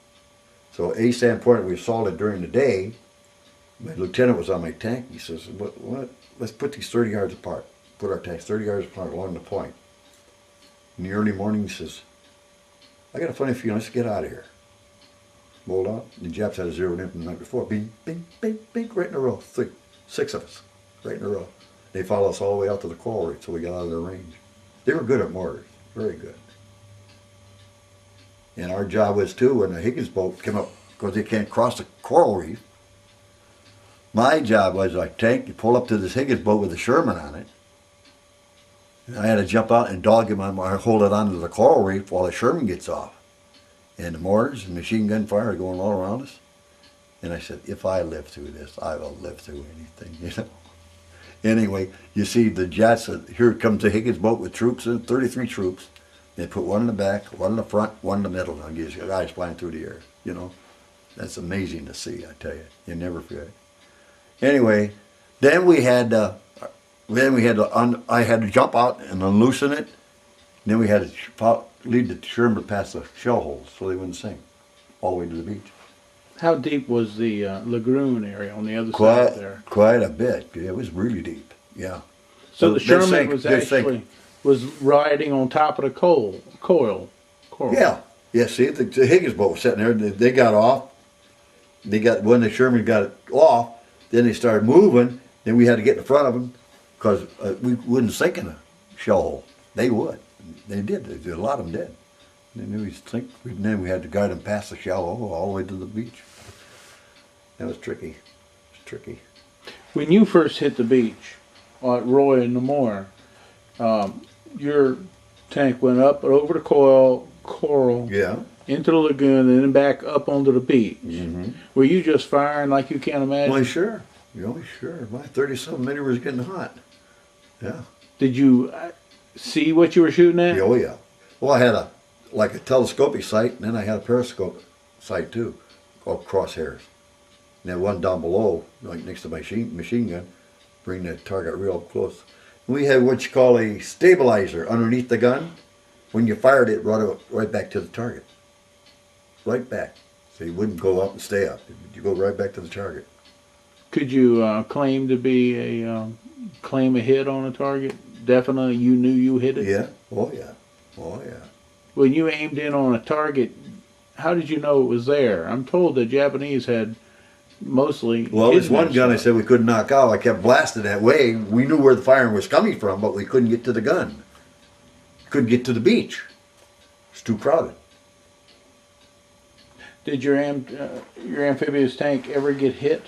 So Asan Point we assaulted during the day. My lieutenant was on my tank. He says, "What? Let's put these 30 yards apart. Put our tanks 30 yards apart along the point." In the early morning, he says, "I got a funny feeling. Let's get out of here." Rolled out. The Japs had a zeroed in from the night before. Bing, bing, bing, bing, right in a row. 6 of us, right in a row. They followed us all the way out to the coral reef, so we got out of their range. They were good at mortars, very good. And our job was too, when the Higgins boat came up, because they can't cross the coral reef. My job was like tank, you pull up to this Higgins boat with a Sherman on it. And I had to jump out and dog him on, or hold it onto the coral reef while the Sherman gets off. And the mortars and machine gun fire are going all around us. And I said, if I live through this, I will live through anything, Anyway, you see the jets, here comes the Higgins boat with troops, 33 troops. They put one in the back, one in the front, one in the middle, and gives you guys flying through the air, That's amazing to see, I tell you. You never forget. Anyway, then we had Then we had to I had to jump out and unloosen it. Then we had to lead the Sherman past the shell holes so they wouldn't sink all the way to the beach. How deep was the lagoon area on the other side there? Quite a bit. It was really deep. Yeah. So the they Sherman sank- was they sank. actually was riding on top of the coral. Yeah. Yeah. See, the Higgins boat was sitting there. They got off. When the Sherman got it off, then they started moving. Then we had to get in front of them because we wouldn't sink in a shell hole. They would. They did. A lot of them did. And then we had to guide them past the shell hole all the way to the beach. That was tricky. It was tricky. When you first hit the beach at Roy and Namor, your tank went up over the coral, Yeah. into the lagoon, and then back up onto the beach. Mm-hmm. Were you just firing like you can't imagine? Well, sure. Sure. My 30-something millimeter was getting hot. Yeah. Did you see what you were shooting at? Oh, yeah. Well, I had a telescopic sight, and then I had a periscope sight, too, called crosshairs. And then one down below, like next to my machine gun, bring the target real close. And we had what you call a stabilizer underneath the gun. When you fired it, brought it right back to the target. Right back. So you wouldn't go up and stay up. You go right back to the target. Could you claim to be claim a hit on a target? Definitely, you knew you hit it. Yeah. Oh, yeah. Oh, yeah. When you aimed in on a target, how did you know it was there? I'm told the Japanese had mostly. Well, this hidden one that gun I stuff. said we couldn't knock out. I kept blasting that way. We knew where the firing was coming from, but we couldn't get to the gun. Couldn't get to the beach. It's too crowded. Did your amphibious tank ever get hit?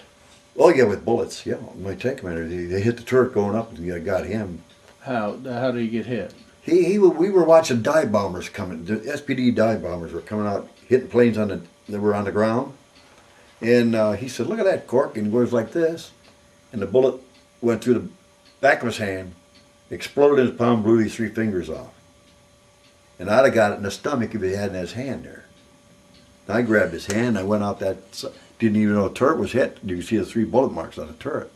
Oh yeah, with bullets. Yeah, my tank commander, they hit the turret going up and got him. How did he get hit? We were watching dive bombers coming. The SPD dive bombers were coming out, hitting planes that were on the ground. And he said, "Look at that, Cork," and it goes like this. And the bullet went through the back of his hand, exploded in his palm, blew these 3 fingers off. And I'd have got it in the stomach if he had it in his hand there. And I grabbed his hand, I went out didn't even know the turret was hit. You could see the 3 bullet marks on the turret.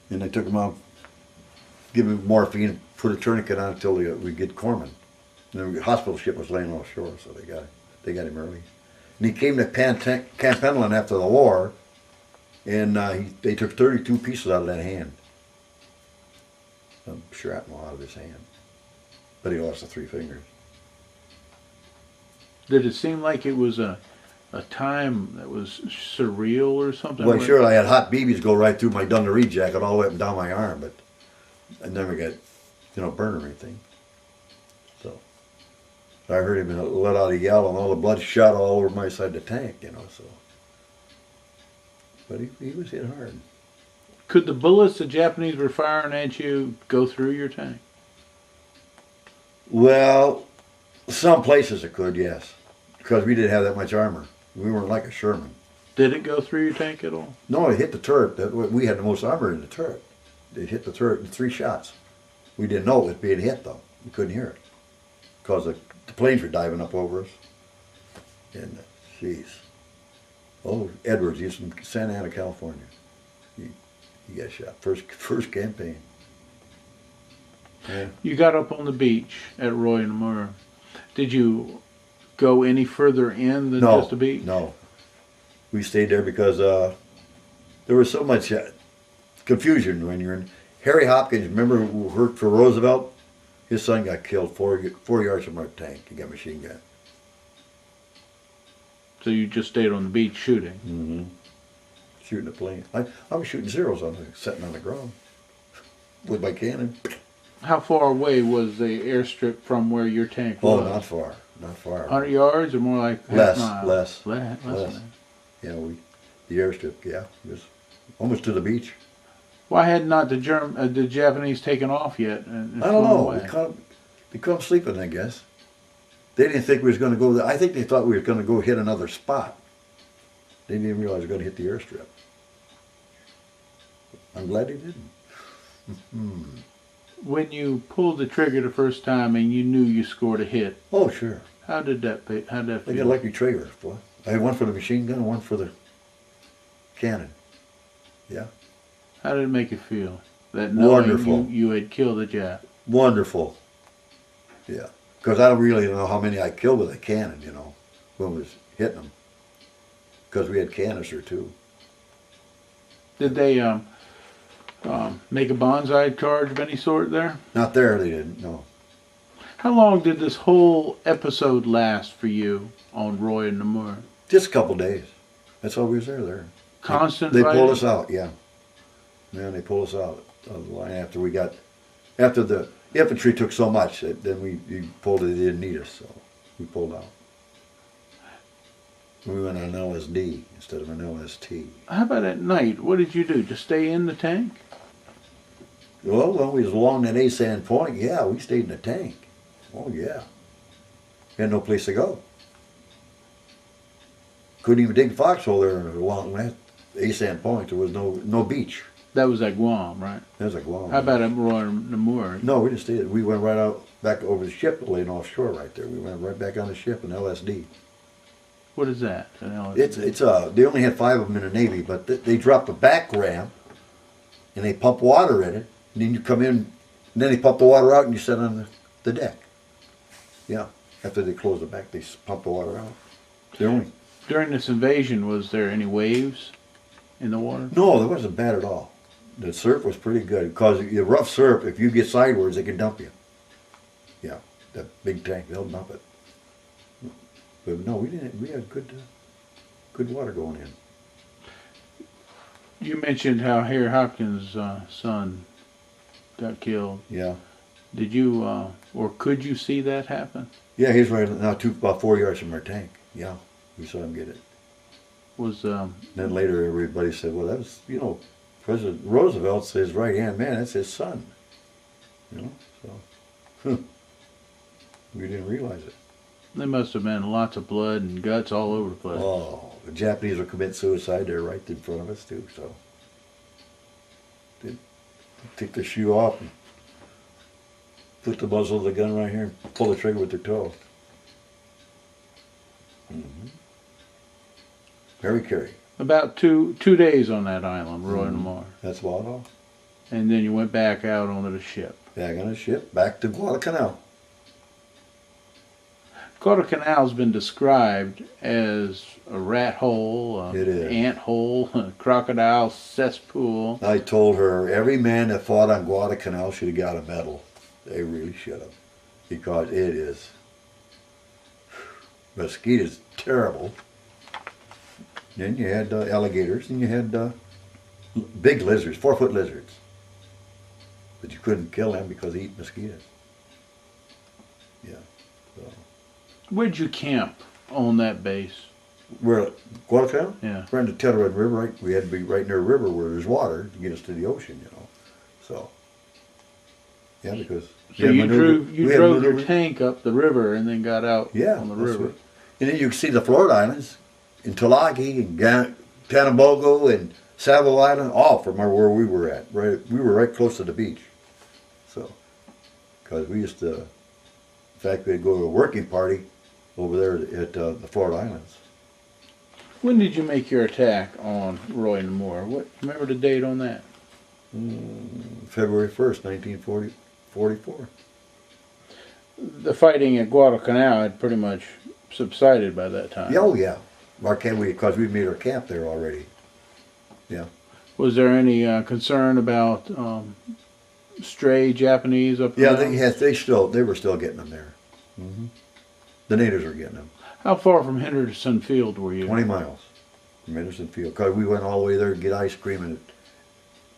And I took him out, give him morphine, put a tourniquet on until we get Corman. And the hospital ship was laying offshore, so they got him early. And he came to Camp Pendleton after the war, and they took 32 pieces out of that hand. Some shrapnel out of his hand. But he lost the 3 fingers. Did it seem like it was a time that was surreal or something? Well, sure, I had hot BBs go right through my dungaree jacket all the way up and down my arm, but I never got, burned or anything. So I heard him let out a yell and all the blood shot all over my side of the tank, so. But he was hit hard. Could the bullets the Japanese were firing at you go through your tank? Well, some places it could, yes, because we didn't have that much armor. We weren't like a Sherman. Did it go through your tank at all? No, it hit the turret. We had the most armor in the turret. It hit the turret in 3 shots. We didn't know it was being hit, though. We couldn't hear it because the planes were diving up over us. And, jeez. Oh, Edwards, he's from Santa Ana, California. He got shot. First campaign. Yeah. You got up on the beach at Roy and Namur. Did you go any further in than just the beach? No. We stayed there because there was so much confusion when you're in. Harry Hopkins, remember who worked for Roosevelt? His son got killed 4 yards from our tank. He got machine gun. So you just stayed on the beach shooting? Mm-hmm. Shooting a plane. I was shooting zeros sitting on the ground with my cannon. How far away was the airstrip from where your tank was? Oh, not far. Not far. 100 yards or more like Less, half mile? less. Less. Yeah, the airstrip, yeah, it was almost to the beach. Why had not the Japanese taken off yet? And I don't know. flown away? We caught them sleeping, I guess. They didn't think we was going to go there. I think they thought we were going to go hit another spot. They didn't even realize we were going to hit the airstrip. I'm glad they didn't. When you pulled the trigger the first time and you knew you scored a hit, Oh, sure. how did that I got feel? lucky triggers, boy. I had one for the machine gun and one for the cannon. Yeah. How did it make you feel? That knowing Wonderful. you had killed a Jap. Wonderful. Yeah. Because I don't really know how many I killed with a cannon, you know, when I was hitting them. Because we had canister too. Did they make a bonsai charge of any sort there? Not there, they didn't, no. How long did this whole episode last for you on Roy and Namur? Just a couple days. That's all we was there. Constant They fighting? pulled us out, yeah. Yeah, they pulled us out of the line after the infantry took so much, then we pulled it, they didn't need us, so we pulled out. We went on LSD instead of an LST. How about at night? What did you do? Just stay in the tank? Well, when we was along that Asan Point, yeah, we stayed in the tank. Oh, yeah. We had no place to go. Couldn't even dig a foxhole there along that Asan Point. There was no beach. That was at Guam, right? That was like, wow. How about at Roy and Namur? No, we didn't stay there. We went right out back over the ship, laying offshore right there. We went right back on the ship in LSD. What is that? An LSD? It's they only had 5 of them in the Navy, but they drop a back ramp and they pump water in it, and then you come in, and then they pump the water out and you sit on the deck. Yeah, after they close the back, they pump the water out. They're only During this invasion, was there any waves in the water? no, that wasn't bad at all. The surf was pretty good because the rough surf, if you get sideways, they can dump you. Yeah, that big tank, they'll dump it. But no, we didn't. We had good water going in. You mentioned how Harry Hopkins' son got killed. Yeah. Did you, or could you see that happen? Yeah, he's right now about 4 yards from our tank. Yeah, we saw him get it. Was Then later everybody said, well, that was, you know, President Roosevelt's his right-hand man. That's his son. You know, so we didn't realize it. there must have been lots of blood and guts all over the place. Oh, the Japanese will commit suicide there right in front of us too, so. They take the shoe off and put the muzzle of the gun right here and pull the trigger with their toe. Mm-hmm. Very carry. About two days on that island, Roy and Namur. That's about all. And then you went back out onto the ship. Back on the ship, back to Guadalcanal. Guadalcanal's been described as a rat hole, It is. ant hole, a crocodile cesspool. I told her every man that fought on Guadalcanal should have got a medal. They really should have. Because it is. Mosquitoes, terrible. Then you had alligators and you had big lizards, 4-foot lizards. But you couldn't kill them because they eat mosquitoes. Yeah. So. Where'd you camp on that base? We're at Guadalcanal? Yeah. We're in the Telluride River, right? We had to be right near a river where there's water to get us to the ocean, you know. So, yeah, because... So you drove your tank up the river and then got out on the river. Right. And then you can see the Florida Islands in Tulagi and Tanabogo and Savo Island, all from where we were at. Right, we were right close to the beach. So, because we used to, in fact, we'd go to a working party over there at the Florida Islands. When did you make your attack on Roy and Namur? What? Remember the date on that? February 1st, 1944. The fighting at Guadalcanal had pretty much subsided by that time. Yeah, oh yeah. Our camp, because we made our camp there already. Yeah. Was there any concern about stray Japanese up Yeah, around? they were still getting them there. Mm-hmm. The natives were getting them. How far from Henderson Field were you? 20 miles from Henderson Field. Because we went all the way there to get ice cream and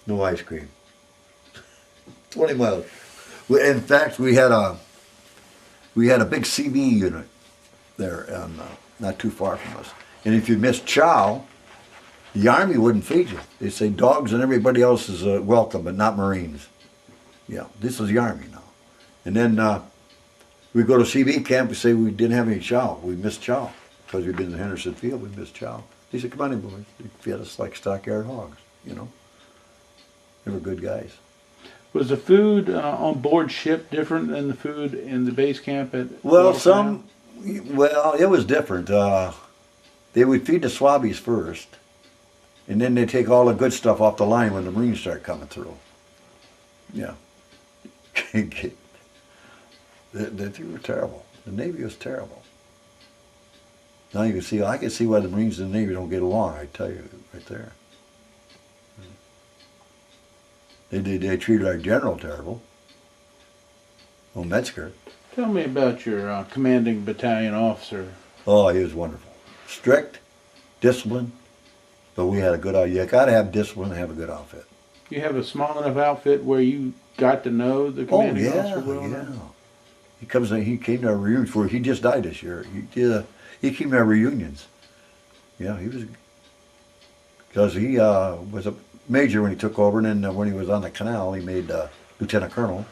no ice cream. 20 miles. In fact, we had a big CB unit there, not too far from us. And if you missed chow, the Army wouldn't feed you. They'd say dogs and everybody else is welcome, but not Marines. Yeah, this is the Army now. And then we go to CB camp, we say we didn't have any chow. We missed chow. Because we'd been in Henderson Field, we missed chow. They said, come on in, boys. They fed us like stockyard hogs, you know. They were good guys. Was the food on board ship different than the food in the base camp at Well, Guadalcanal? it was different. They would feed the Swabbies first, and then they'd take all the good stuff off the line when the Marines start coming through. Yeah. They were terrible. The Navy was terrible. Now you can see, I can see why the Marines and the Navy don't get along, I tell you, right there. They treated our general terrible. Oh, Metzger. Tell me about your commanding battalion officer. Oh, he was wonderful. Strict, disciplined, but we had a good outfit. You gotta have discipline and have a good outfit. You have a small enough outfit where you got to know the Oh, commanding yeah, officer well yeah. enough? He came to our reunions. He just died this year. He came to our reunions. Yeah, he was, because he was a major when he took over, and then when he was on the canal, he made lieutenant colonel.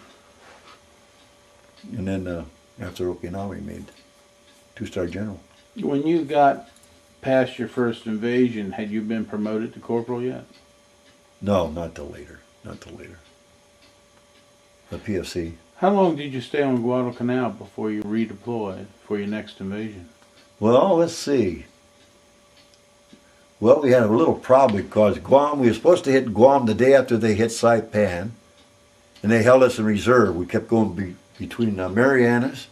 And then after Okinawa, he made 2-star general. When you got past your first invasion, had you been promoted to corporal yet? No, not till later. Not till later. The PFC. How long did you stay on Guadalcanal before you redeployed for your next invasion? Well, let's see. Well, we had a little problem because Guam, we were supposed to hit Guam the day after they hit Saipan, and they held us in reserve. We kept going between Marianas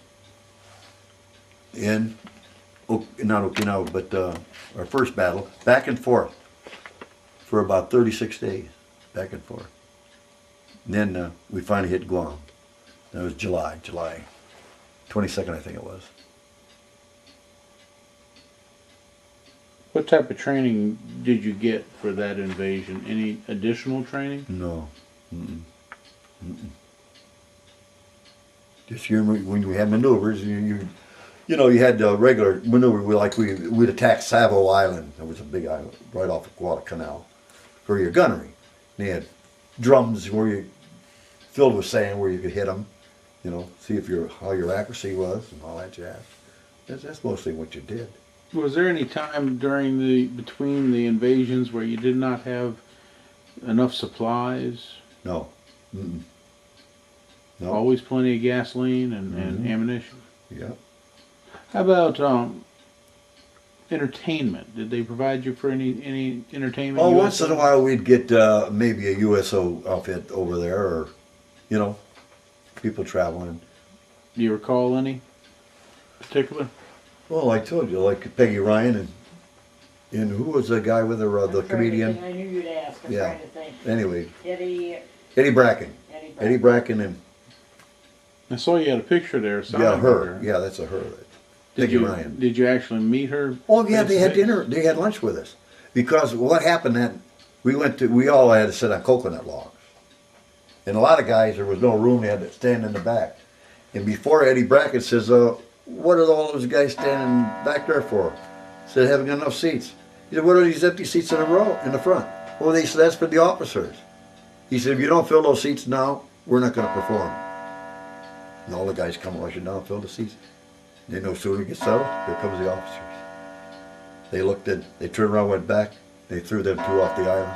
and, not Okinawa, but our first battle, back and forth for about 36 days, back and forth. And then we finally hit Guam. That was July 22nd, I think it was. What type of training did you get for that invasion? Any additional training? No. Mm-mm. Mm-mm. Just when we had maneuvers, you had regular maneuver. We'd attack Savo Island. That was a big island right off of Guadalcanal for your gunnery. And they had drums where you filled with sand where you could hit them. See how your accuracy was and all that jazz. That's mostly what you did. Was there any time between the invasions where you did not have enough supplies? No. Mm-mm. No. Always plenty of gasoline and ammunition? Yeah. How about entertainment? Did they provide you for any entertainment? Oh, once in a while we'd get maybe a USO outfit over there, or, people traveling. Do you recall any particular? Well, I told you, like Peggy Ryan and who was the guy with her, the comedian? I knew you'd ask. I'm Yeah. trying to think. Anyway, Eddie Bracken. Eddie Bracken and I saw you had a picture there. yeah, her. Yeah, that's a her. Peggy Ryan. Did you actually meet her? Oh yeah, they had dinner. They had lunch with us, because what happened then? We all had to sit on coconut logs, and a lot of guys, there was no room. They had to stand in the back. And before Eddie Bracken says, "What are all those guys standing back there for?" Said, "Haven't got enough seats." He said, "What are these empty seats in a row in the front?" Well, they said, "That's for the officers." He said, "If you don't fill those seats now, we're not going to perform." And all the guys come rushing down, fill the seats. They no sooner get settled, here comes the officers. They looked in, they turned around, went back, they threw them 2 off the island.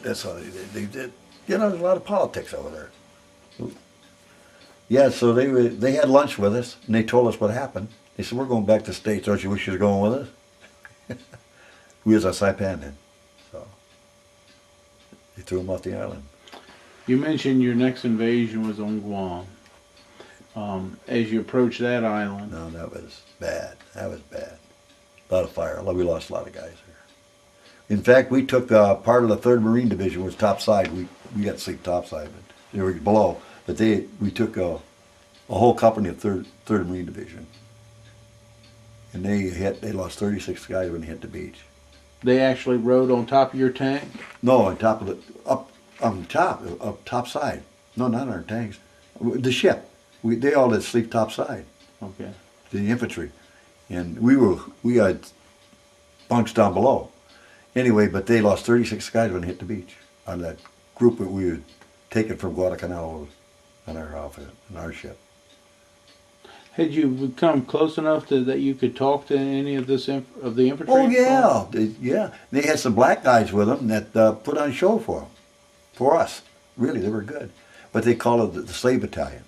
That's how they did. There's a lot of politics over there. Yeah, so they had lunch with us, and they told us what happened. They said, "We're going back to the States. Don't you wish you was going with us?" We was on Saipan then. So they threw them off the island. You mentioned your next invasion was on Guam. As you approached that island. No, that was bad. That was bad. A lot of fire. We lost a lot of guys there. In fact, we took part of the 3rd Marine Division was topside. We got to sleep topside, but they were below. But we took a whole company of 3rd Marine Division, and they lost 36 guys when they hit the beach. They actually rode on top of your tank? No, on top of up topside. No, not on our tanks. The ship. They all did sleep topside. Okay. The infantry, and we had bunks down below. Anyway, but they lost 36 guys when they hit the beach on that group that we had taken from Guadalcanal on our outfit, on our ship. Had you become close enough that you could talk to any of the infantry? Oh yeah. They had some black guys with them that put on a show for us. Really, they were good. But they called it the slave battalion.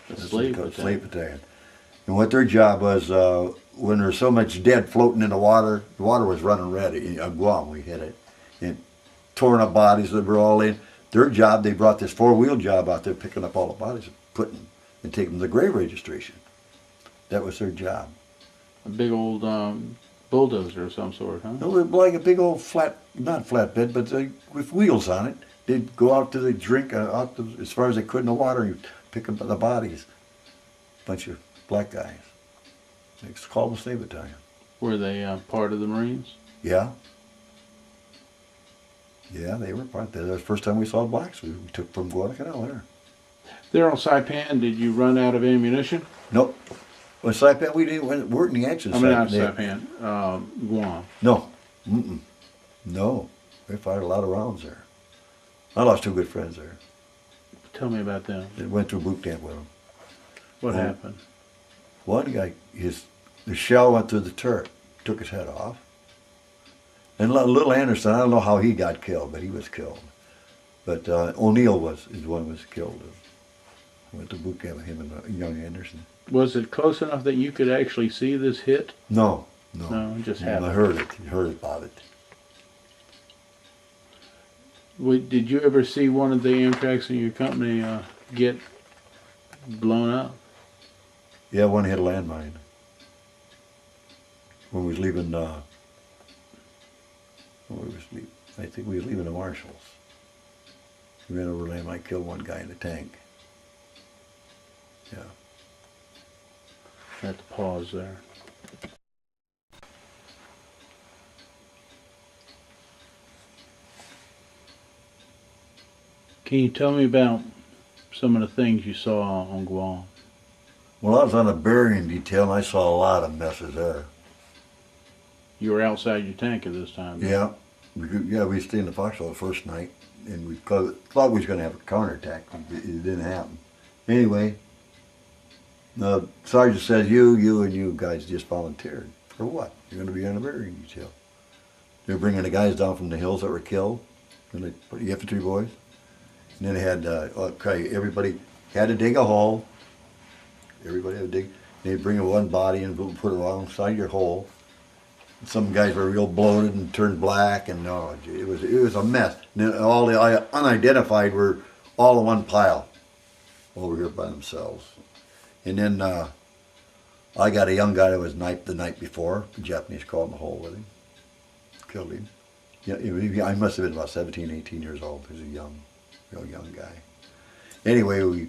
The slave battalion. And what their job was, when there was so much dead floating in the water was running red. On Guam, we hit it. And torn up bodies that were all in. Their job, they brought this 4-wheel job out there picking up all the bodies and taking them to the grave registration. That was their job. A big old bulldozer of some sort, huh? It was like a big old not flatbed, but with wheels on it. They'd go out to the drink, as far as they could in the water, and pick up the bodies. Bunch of black guys. It's called the Slave Battalion. Were they part of the Marines? Yeah. Yeah, they were part of that. That was the first time we saw blacks. We took from Guadalcanal there. There on Saipan, did you run out of ammunition? Nope. Well, Saipan, weren't in the action. I mean, not Saipan, Guam. No. Mm-mm. No. They fired a lot of rounds there. I lost 2 good friends there. Tell me about them. They went through boot camp with them. What happened? One guy, the shell went through the turret, took his head off. And little Anderson, I don't know how he got killed, but he was killed. But O'Neill is the one who was killed. Went to boot camp with him and young Anderson. Was it close enough that you could actually see this hit? No. No, it just happened. I heard it. I heard about it. Did you ever see one of the Amtraks in your company get blown up? Yeah, one hit a landmine. When we was leaving, I think we was leaving the Marshalls. We ran over a landmine, killed one guy in the tank. Yeah. I have to pause there. Can you tell me about some of the things you saw on Guam? Well, I was on a burying detail and I saw a lot of messes there. You were outside your tank at this time. Yeah. We stayed in the foxhole the first night and we thought we was going to have a counterattack. It didn't happen. Anyway, the sergeant says, you and you guys just volunteered. For what? You're going to be on a burying detail. They're bringing the guys down from the hills that were killed, and the infantry boys. And then they had, everybody had to dig a hole. Everybody had to dig. They'd bring one body and put it alongside your hole. And some guys were real bloated and turned black, and it was a mess. And then all the unidentified were all in one pile over here by themselves. And then I got a young guy that was knifed the night before. The Japanese caught in the hole with him, killed him. Yeah, I must have been about 17, 18 years old. He was a real young guy. Anyway,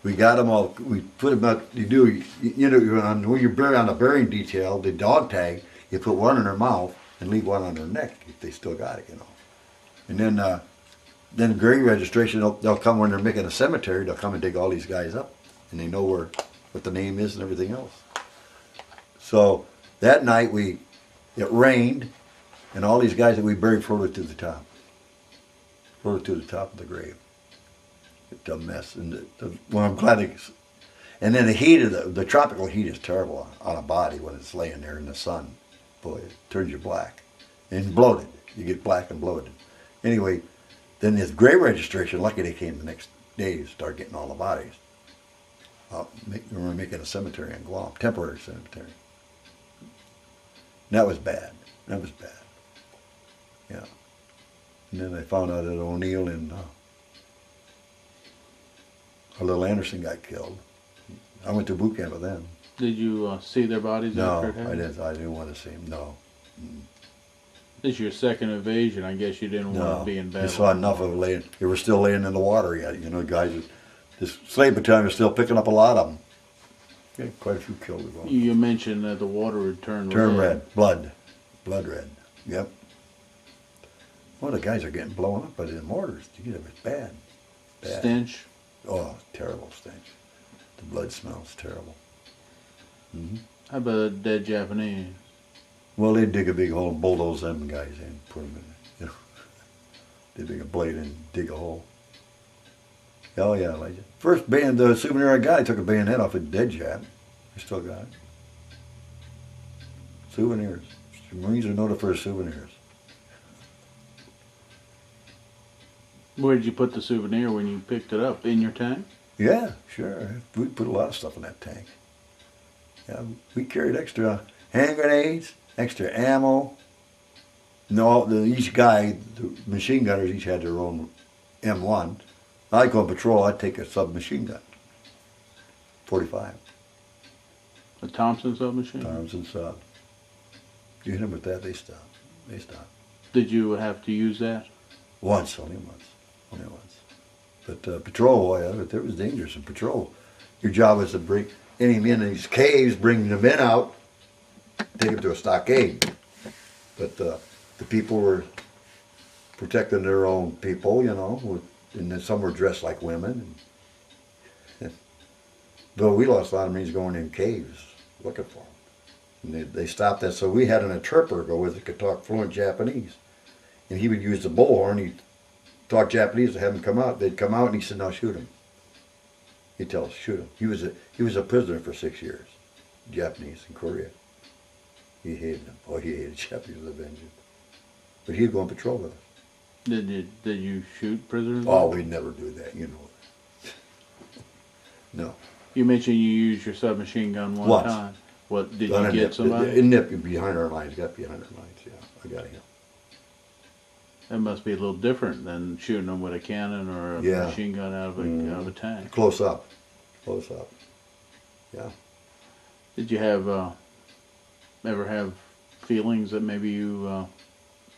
we got them all. We put them out. When you're buried on a burying detail, the dog tag, you put one in their mouth and leave one on their neck if they still got it, And then grave registration, they'll come when they're making a cemetery. They'll come and dig all these guys up, and they know what the name is and everything else. So that night it rained, and all these guys that we buried floated to the top. Floated to the top of the grave. It's a mess. And I'm glad and then the heat of the tropical heat is terrible on a body when it's laying there in the sun. Boy, it turns you black. And bloated. You get black and bloated. Anyway, then this grave registration, lucky they came the next day to start getting all the bodies. We were making a cemetery in Guam, temporary cemetery. And that was bad. Yeah. And then I found out that O'Neill and a little Anderson got killed. I went to boot camp with them. Did you see their bodies? No, after it happened? I didn't want to see them. No. This is your second invasion. I guess you didn't want to be in battle. We saw enough of it laying. They were still laying in the water yet. Guys. This slave battalion was still picking up a lot of them. Yeah, quite a few killed as well. You mentioned that the water would turn red. Blood red. Yep. Well, the guys are getting blown up by the mortars. It was bad. Stench? Oh, terrible stench. The blood smells terrible. Mm-hmm. How about a dead Japanese? Well, they'd dig a big hole and bulldoze them guys in, put them in. They'd dig a blade and dig a hole. Oh yeah, Elijah. First the souvenir I got, I took a bayonet off a dead Jap. I still got it. Souvenirs. Marines are noted for their souvenirs. Where did you put the souvenir when you picked it up? In your tank? Yeah, sure. We put a lot of stuff in that tank. Yeah, we carried extra hand grenades, extra ammo. No, each guy, the machine gunners each had their own M1. I'd go on patrol, I'd take a submachine gun. 45. A Thompson submachine? Thompson sub. You hit them with that, they stop. They stop. Did you have to use that? Once, only once. Only once. But patrol, it was dangerous in patrol. Your job was to bring any in these caves, bring the men out, take them to a stockade. But the people were protecting their own people, you know, and then some were dressed like women. Though we lost a lot of Marines going in caves looking for them. And they stopped that, so we had an interpreter go with it, could talk fluent Japanese. And he would use the bullhorn, he'd talk Japanese to have them come out. They'd come out and he said, now shoot him. He'd tell us, shoot him. He was a prisoner for 6 years, Japanese in Korea. He hated them. Oh, he hated Japanese with a vengeance. But he'd go on patrol with us. Did you shoot prisoners? Oh, we'd never do that, you know. No. You mentioned you used your submachine gun one time. What, did you get somebody? It nipped behind our lines, got behind our lines, yeah. I got him. That must be a little different than shooting them with a cannon or a machine gun out of a tank. Close up. Close up. Yeah. Did you ever have feelings that maybe you...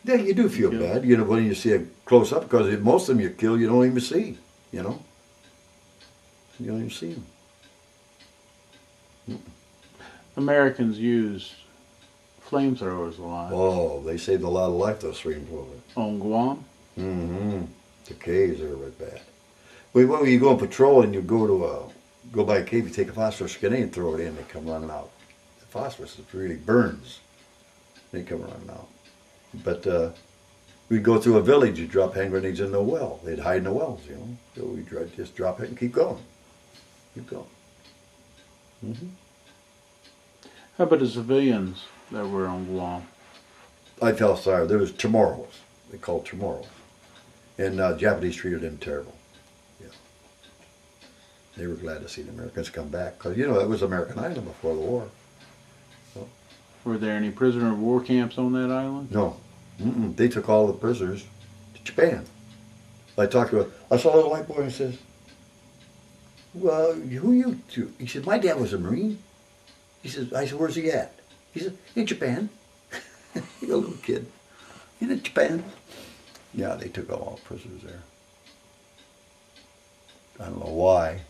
Yeah, you do feel bad, you know, when you see a close up, because most of them you kill, you don't even see, you know. You don't even see them. Americans used flamethrowers a lot. Oh, they saved a lot of life, those flamethrowers. On Guam? Mm-hmm. The caves are really bad. When you go on patrol and you go by a cave, you take a phosphorus grenade and throw it in, they come running out. The phosphorus really burns. They come running out. But we'd go through a village, you'd drop hand grenades in the well. They'd hide in the wells, you know. So we'd just drop it and keep going. Keep going. Mm-hmm. How about the civilians that were on Guam? I felt sorry. There was Chamorros. They called Chamorros. And Japanese treated them terrible. Yeah. They were glad to see the Americans come back. Because, you know, it was American island before the war. So. Were there any prisoner of war camps on that island? No. Mm-mm. They took all the prisoners to Japan. I talked to I saw a little white boy and says, well, who are you two? He said, my dad was a Marine. He said, I said, where's he at? He said, in Japan. He's a little kid. He's in Japan. Yeah, they took all the prisoners there. I don't know why.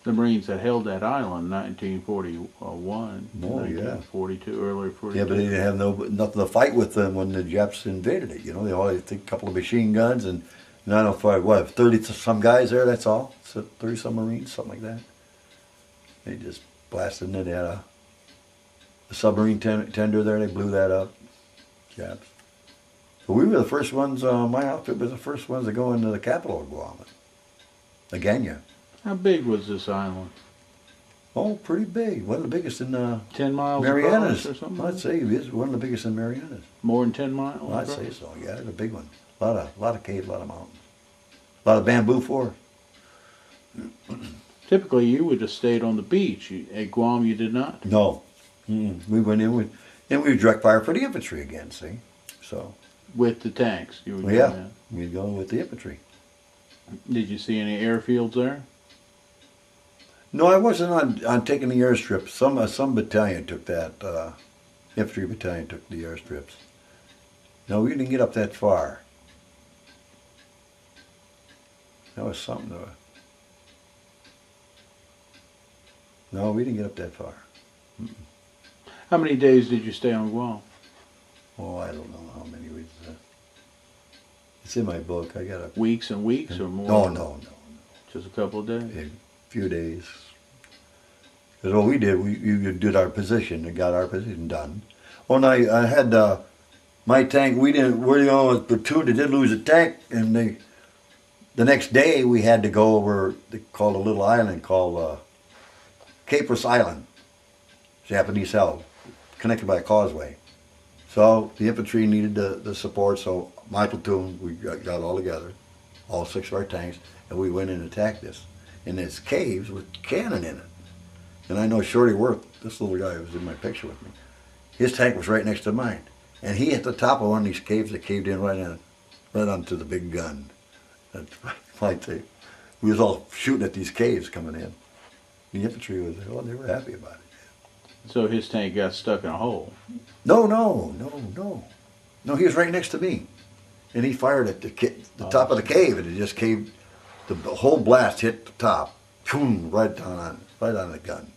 The Marines that held that island in 1941, Oh, 1942, early 42. Yeah, but they didn't have nothing to fight with them when the Japs invaded it. You know, they only had a couple of machine guns and I don't know, what, 30 some guys there, that's all? So 30 some Marines, something like that. They just blasted it. They had a submarine tender there, they blew that up. Japs. But we were the first ones, my outfit was the first ones to go into the capital of Guam, Agana. How big was this island? Oh, pretty big. One of the biggest in 10 miles Marianas. across or something? I'd say it is one of the biggest in Marianas. More than 10 miles? Well, I'd say so, yeah, it's a big one. A lot of caves, a lot of mountains. A lot of bamboo forest. Typically, you would have stayed on the beach. At Guam, you did not? No. We went in and we direct fire for the infantry again, see? So. With the tanks? You were Yeah, we'd go with the infantry. Did you see any airfields there? No, I wasn't on taking the airstrips. Some battalion took that. Infantry battalion took the airstrips. No, we didn't get up that far. That was something. No, we didn't get up that far. How many days did you stay on Guam? Oh, I don't know how many weeks. It's in my book. I got a Weeks and weeks or more? No. Just a couple of days? A few days. Because what we did, we did our position and got our position done. Oh, and I had my tank. We're the only platoon that did lose a tank, and the next day we had to go over. They called a little island called Capris Island, Japanese held, connected by a causeway. So the infantry needed the support. So my platoon, we got all together, all 6 of our tanks, and we went in and attacked this. And there's caves with cannon in it. And I know Shorty Worth, this little guy who was in my picture with me, his tank was right next to mine. And he hit the top of one of these caves that caved in right onto the big gun. That's my take. We was all shooting at these caves coming in. The infantry was, oh, they were happy about it. So his tank got stuck in a hole. No. No, he was right next to me. And he fired at the top of the cave, and it just caved. The whole blast hit the top. Boom, right on the gun.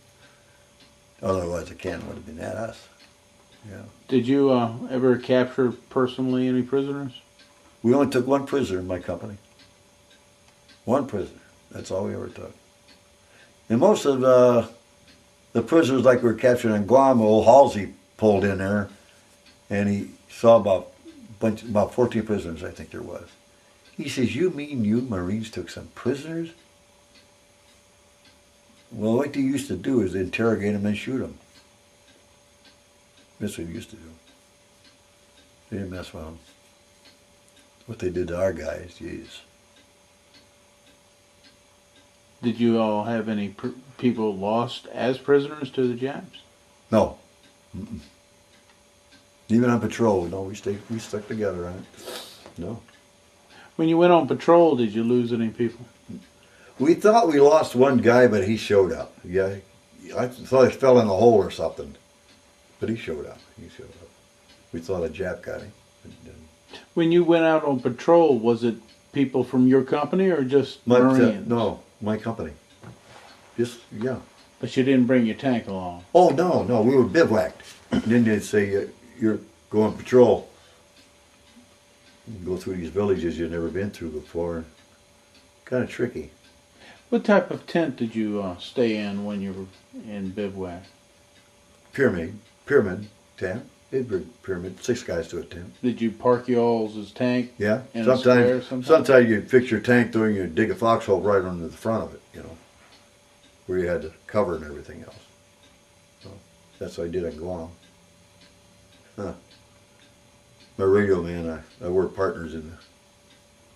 Otherwise, the cannon would have been at us. Yeah. Did you ever capture personally any prisoners? We only took one prisoner in my company. One prisoner. That's all we ever took. And most of the prisoners, like we were capturing in Guam, old Halsey pulled in there, and he saw about 14 prisoners, I think there was. He says, "You mean you Marines took some prisoners?" Well, what they used to do is interrogate them and shoot them. That's what they used to do. They didn't mess with them. What they did to our guys, jeez. Did you all have any people lost as prisoners to the Japs? No. Mm-mm. Even on patrol, no, we stuck together on it. No. When you went on patrol, did you lose any people? We thought we lost one guy, but he showed up. Yeah, I thought he fell in a hole or something, but he showed up. We thought a Jap got him. When you went out on patrol, was it people from your company or just Marines? No, my company. Just, yeah. But you didn't bring your tank along? Oh, no, we were bivouacked. And then they'd say, you're going patrol. You go through these villages you've never been through before. Kind of tricky. What type of tent did you stay in when you were in bivouac? Pyramid tent. It'd be pyramid, 6 guys to a tent. Did you park y'all's tank? Yeah. In a square sometimes? Sometimes you'd fix your tank there and you'd dig a foxhole right under the front of it, where you had the cover and everything else. So that's what I did in Guam. Huh. My radio man, I worked partners in the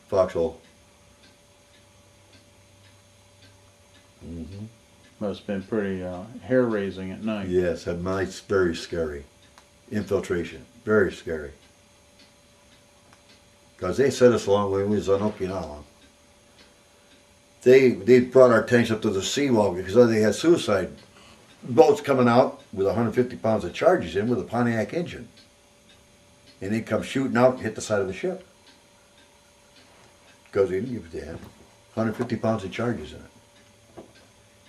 foxhole. Mm-hmm. Must have been pretty hair-raising at night. Yes, at night's very scary. Infiltration, very scary. Because they sent us along when we was on Okinawa. They brought our tanks up to the seawall because they had suicide boats coming out with 150 pounds of charges in with a Pontiac engine. And they'd come shooting out and hit the side of the ship. Because they didn't give a damn. 150 pounds of charges in it.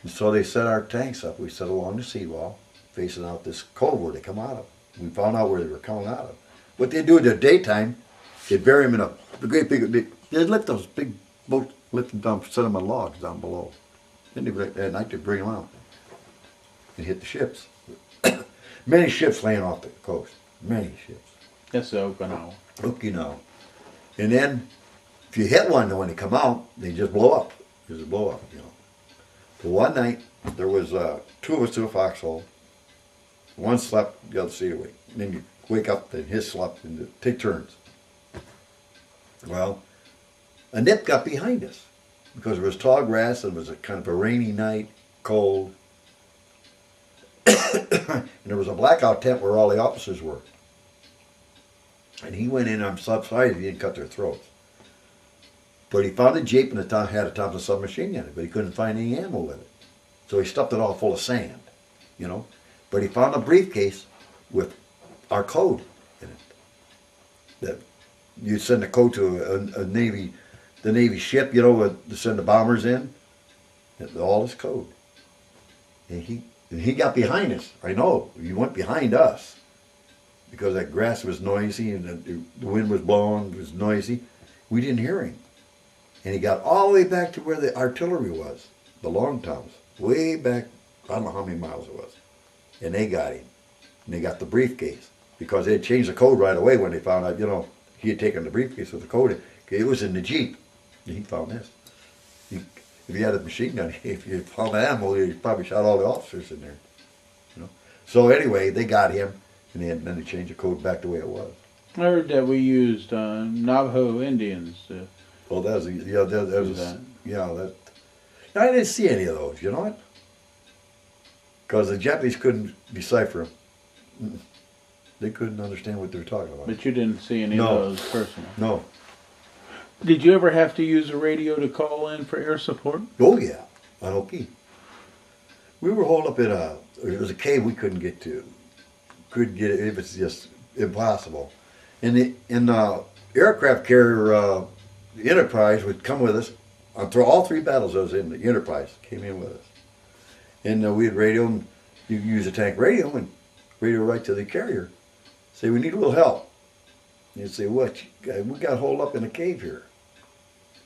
And so they set our tanks up. We set along the seawall, facing out this cove where they come out of. We found out where they were coming out of. What they do in the daytime, they'd bury them in a great big, they'd lift those big boats, lift them down, set them on logs down below. Then at night they'd bring them out and hit the ships. Many ships laying off the coast. Many ships. That's the Okinawa. Okinawa. And then, if you hit one, when they come out, they just blow up. Just blow up, But one night, there was 2 of us to a foxhole. One slept, the other stayed awake. And then you wake up, and his slept, and take turns. Well, a nip got behind us because there was tall grass and it was a kind of a rainy night, cold. And there was a blackout tent where all the officers were. And he went in on subside, he didn't cut their throats. But he found a Jeep and had a Thompson submachine gun in it, but he couldn't find any ammo with it. So he stuffed it all full of sand, But he found a briefcase with our code in it. That you'd send a code to the Navy ship, to send the bombers in. All his code. And he got behind us. I know, he went behind us. Because that grass was noisy and the wind was blowing, it was noisy. We didn't hear him. And he got all the way back to where the artillery was, the long toms, way back, I don't know how many miles it was. And they got him. And they got the briefcase. Because they had changed the code right away when they found out, he had taken the briefcase with the code. It was in the Jeep. And he found this. If he had a machine gun, if you found ammo, he probably shot all the officers in there. So anyway, they got him. And then they changed the code back the way it was. I heard that we used Navajo Indians. Well, that was I didn't see any of those. You know what? Because the Japanese couldn't decipher them. They couldn't understand what they were talking about. But you didn't see any No. of those personally. No. Did you ever have to use a radio to call in for air support? Oh yeah, on Okie. We were holed up in it was a cave we couldn't get to. Couldn't get it, it was just impossible. And the aircraft carrier, the Enterprise would come with us, through all 3 battles I was in, the Enterprise came in with us. And we'd radio, and you could use a tank radio and radio right to the carrier. Say, we need a little help. And you'd say, what? We got holed up in a cave here.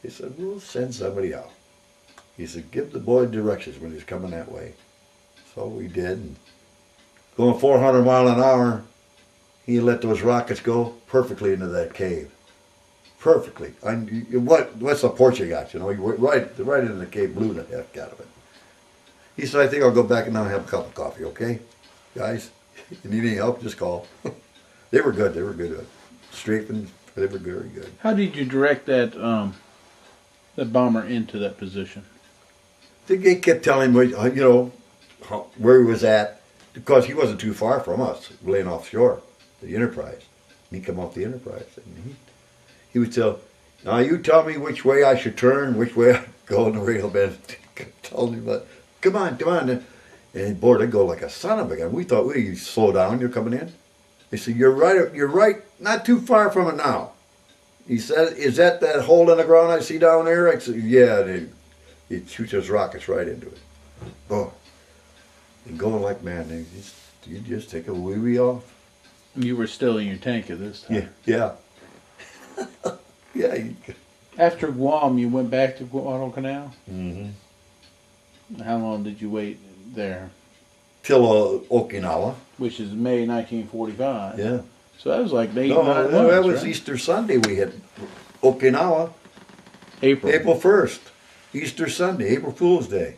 He said, we'll send somebody out. He said, give the boy directions when he's coming that way. So we did. And going 400 mile an hour, he let those rockets go perfectly into that cave. Perfectly. What's the port you got? You know, you went right into the cave, blew the heck out of it. He said, I think I'll go back and now have a cup of coffee, okay? Guys, if you need any help, just call. They were good. They were good. Strafing, they were very good. How did you direct that bomber into that position? They kept telling me, you know, where he was at, because he wasn't too far from us, laying offshore, the Enterprise. And he come off the Enterprise. And he would tell, now you tell me which way I should turn, which way I go, and the radio man told me, but come on. And boy, they'd go like a son of a gun. We thought, you slow down, you're coming in. He said, you're right, not too far from it now. He said, is that hole in the ground I see down there? I said, yeah. He'd shoot those rockets right into it. Oh, and going like man, you just take a wee off. You were still in your tank at this time. Yeah. Yeah. After Guam, you went back to Guadalcanal? Mm-hmm. How long did you wait there? Till Okinawa. Which is May 1945. Yeah. So that was like 8 No, 9 months, that was right? Easter Sunday we had Okinawa. April 1st. Easter Sunday, April Fool's Day.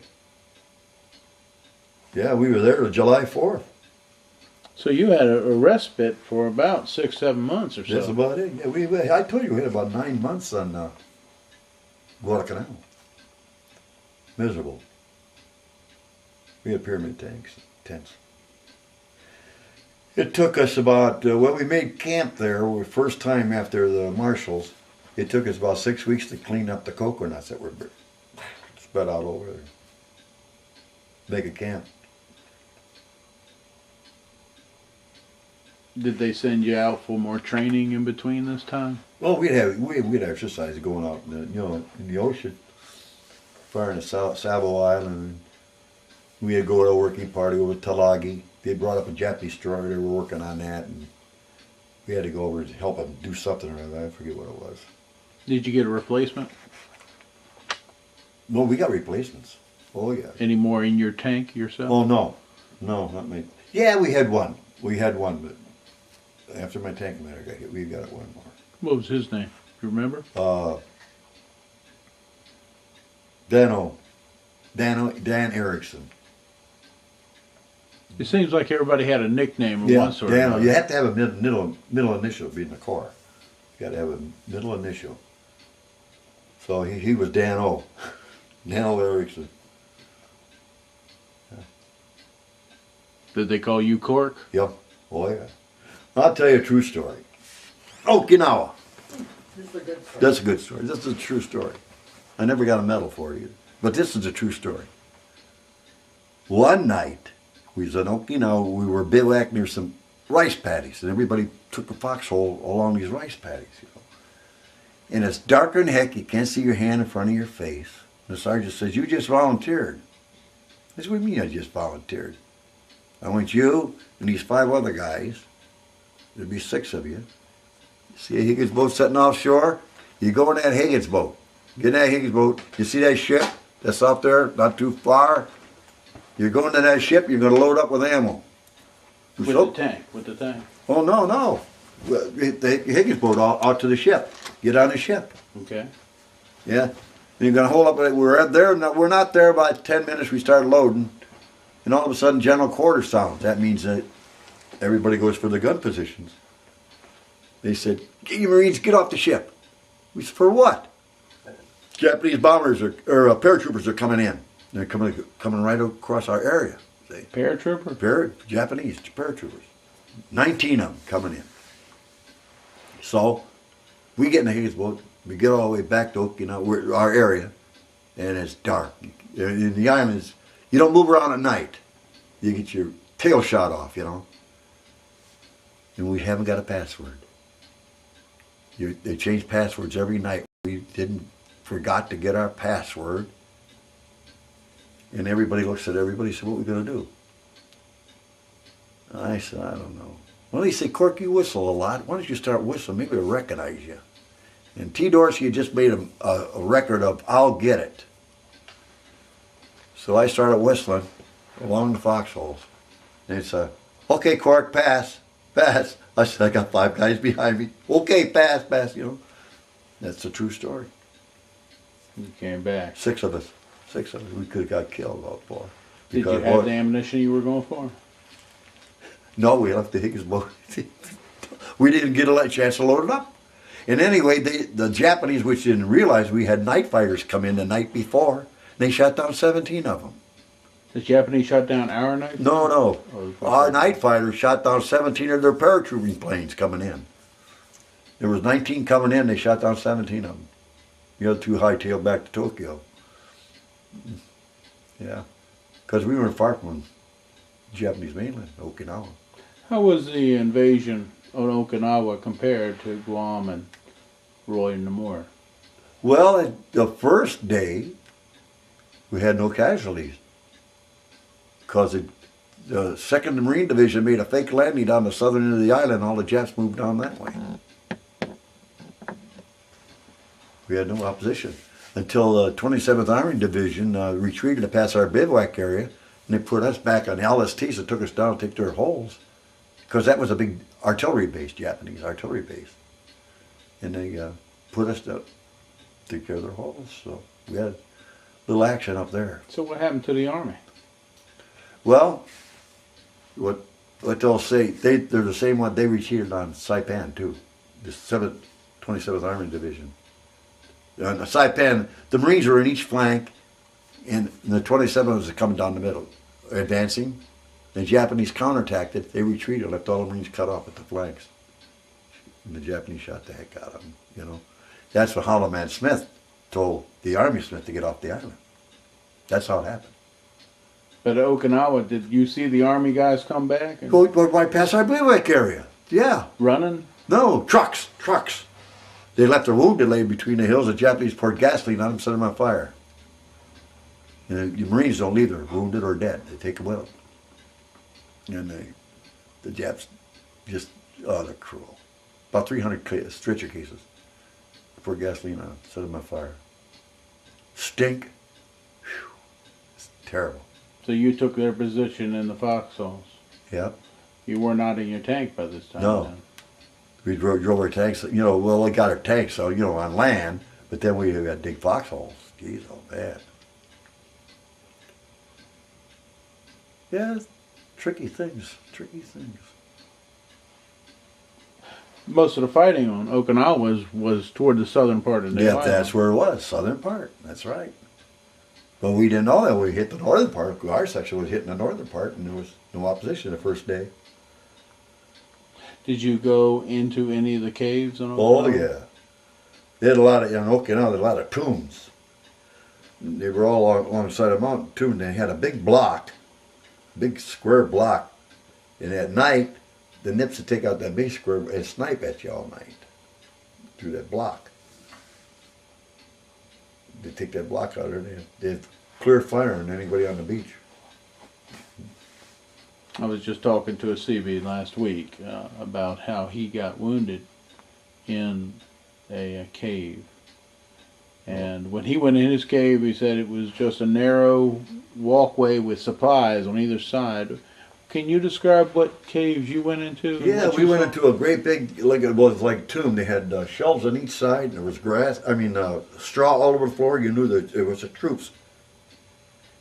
Yeah, we were there till July 4th. So you had a respite for about 6, 7 months or so. That's about it. Yeah, I told you we had about 9 months on Guadalcanal. Miserable. We had pyramid tents. It took us about, we made camp there, first time after the marshals. It took us about 6 weeks to clean up the coconuts that were spread out over there. Make a camp. Did they send you out for more training in between this time? Well, we'd exercise going out in the ocean, far in the Savo Island. We had to go to a working party over Talagi. They brought up a Japanese destroyer. They were working on that, and we had to go over to help them do something or other. I forget what it was. Did you get a replacement? No, we got replacements. Oh yeah. Any more in your tank yourself? Oh no, not me. Yeah, we had one, but after my tank commander got hit, we got one more. What was his name? Do you remember? Dan Erickson. It seems like everybody had a nickname of one sort or Dan. another. You have to have a middle initial to be in the Corps. You got to have a middle initial. So he was Dan O. Dan O. Erickson. Did they call you Cork? Yep. Oh yeah. I'll tell you a true story. Okinawa. This is a good story. That's a good story. This is a true story. I never got a medal for it either. But this is a true story. One night, we was in Okinawa, we were bivouac near some rice paddies, and everybody took a foxhole along these rice paddies, And it's darker than heck, you can't see your hand in front of your face. And the sergeant says, you just volunteered. I said, what do you mean I just volunteered? I want you and these 5 other guys, there'd be 6 of you. See a Higgins boat sitting offshore? You go in that Higgins boat. Get in that Higgins boat. You see that ship that's out there, not too far? You're going to that ship, you're going to load up with ammo. With the tank. Oh, no. The Higgins boat out to the ship. Get on the ship. Okay. Yeah. And you're going to hold up. We're not there about 10 minutes. We start loading. And all of a sudden, general quarters sounds. That means that everybody goes for the gun positions. They said, you Marines, get off the ship. We said, for what? Japanese bombers or paratroopers are coming in. They're coming right across our area. See? Paratrooper? Japanese paratroopers. 19 of them coming in. So we get in the Higgs boat, we get all the way back to Okinawa, our area, and it's dark. In the islands, you don't move around at night. You get your tail shot off, And we haven't got a password. They change passwords every night. We forgot to get our password. And everybody looks at everybody and said, what are we going to do? I said, I don't know. Well, they say, Cork, you whistle a lot. Why don't you start whistling? Maybe they'll recognize you. And T. Dorsey had just made a record of I'll Get It. So I started whistling along the foxholes. And it's okay, Cork, pass. I said, I got 5 guys behind me. Okay, pass, That's the true story. You came back. 6 of us. We could have got killed about 4. Did you have the ammunition you were going for? No, we left the Higgins boat. We didn't get a chance to load it up. And anyway, the Japanese, which didn't realize we had night fighters come in the night before, they shot down 17 of them. The Japanese shot down our night? No. Oh, Our night fighters shot down 17 of their paratrooping planes coming in. There was 19 coming in, they shot down 17 of them. The other 2 hightailed back to Tokyo. Yeah, because we were far from Japanese mainland, Okinawa. How was the invasion of Okinawa compared to Guam and Roy Namur? Well, the first day, we had no casualties. Because the 2nd Marine Division made a fake landing down the southern end of the island, all the Japs moved down that way. We had no opposition. Until the 27th Army Division retreated to pass our bivouac area, and they put us back on the LSTs that took us down to take their holes. Because that was a big artillery base, Japanese artillery base. And they put us to take care of their holes. So we had a little action up there. So what happened to the Army? Well, what they'll say, they're the same one, they retreated on Saipan too. The 27th Army Division. On Saipan, the Marines were in each flank, and the 27th was coming down the middle, advancing. The Japanese counterattacked it. They retreated, left all the Marines cut off at the flanks. And the Japanese shot the heck out of them, That's what Hollow Man Smith told the Army Smith to get off the island. That's how it happened. But at Okinawa, did you see the Army guys come back? And Go right past our bivouac area. Yeah. running? No, trucks. They left their wounded lay between the hills. The Japanese poured gasoline on them, set them on fire. And the Marines don't leave their wounded or dead. They take them with them. And the Japs just, they're cruel. About 300 stretcher cases. Poured gasoline on them, set them on fire. Stink. Whew. It's terrible. So you took their position in the foxholes. Yep. You were not in your tank by this time. No. Then. We drove our tanks, well, we got our tanks, so, on land, but then we had to dig foxholes. Geez, oh, bad. Yeah, tricky things. Most of the fighting on Okinawa was toward the southern part of the island. Yeah, that's where it was, southern part. That's right. But we didn't know that. We hit the northern part. Our section was hitting the northern part, and there was no opposition the first day. Did you go into any of the caves on Okinawa? Oh, yeah. They had a lot of, in Okinawa, there were a lot of tombs. They were all alongside a mountain tomb. They had a big block, big square block. And at night, the Nips would take out that big square and snipe at you all night through that block. They take that block out and they'd clear fire on anybody on the beach. I was just talking to a CB last week about how he got wounded in a cave. And when he went in his cave, he said it was just a narrow walkway with supplies on either side. Can you describe what caves you went into? Yeah, we went into a great big, it was like a tomb. They had shelves on each side. There was straw all over the floor. You knew that it was the troops.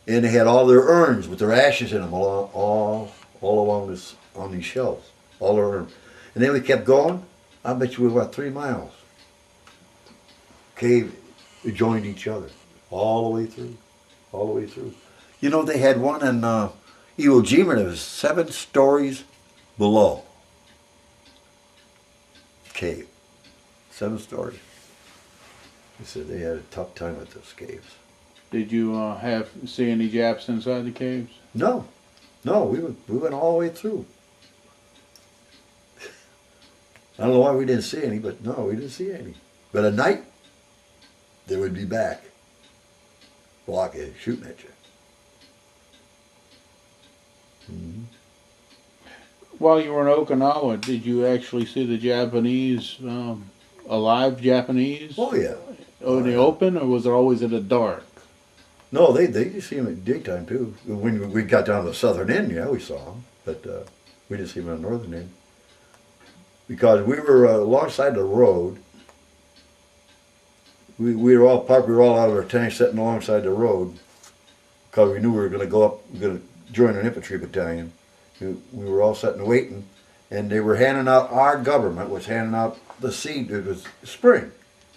And they had all their urns with their ashes in them all along on these shelves. All their urns. And then we kept going. I bet you we went 3 miles. Cave joined each other all the way through. They had one in Iwo Jima that was 7 stories below. cave, 7 stories. He said they had a tough time with those caves. Did you see any Japs inside the caves? No, no, we went all the way through. I don't know why we didn't see any, but no, we didn't see any. But at night, they would be back, blocking, shooting at you. Mm-hmm. While you were in Okinawa, did you actually see the Japanese, alive Japanese? Oh yeah. In the open, or was it always in the dark? No, they you see them at daytime too. When we got down to the southern end, yeah, we saw them, but we didn't see them on the northern end because we were alongside the road. We were all parked. We were all out of our tanks, sitting alongside the road because we knew we were going to go up. We were going to join an infantry battalion. We were all sitting waiting, and they were handing out. Our government was handing out the seed. It was spring,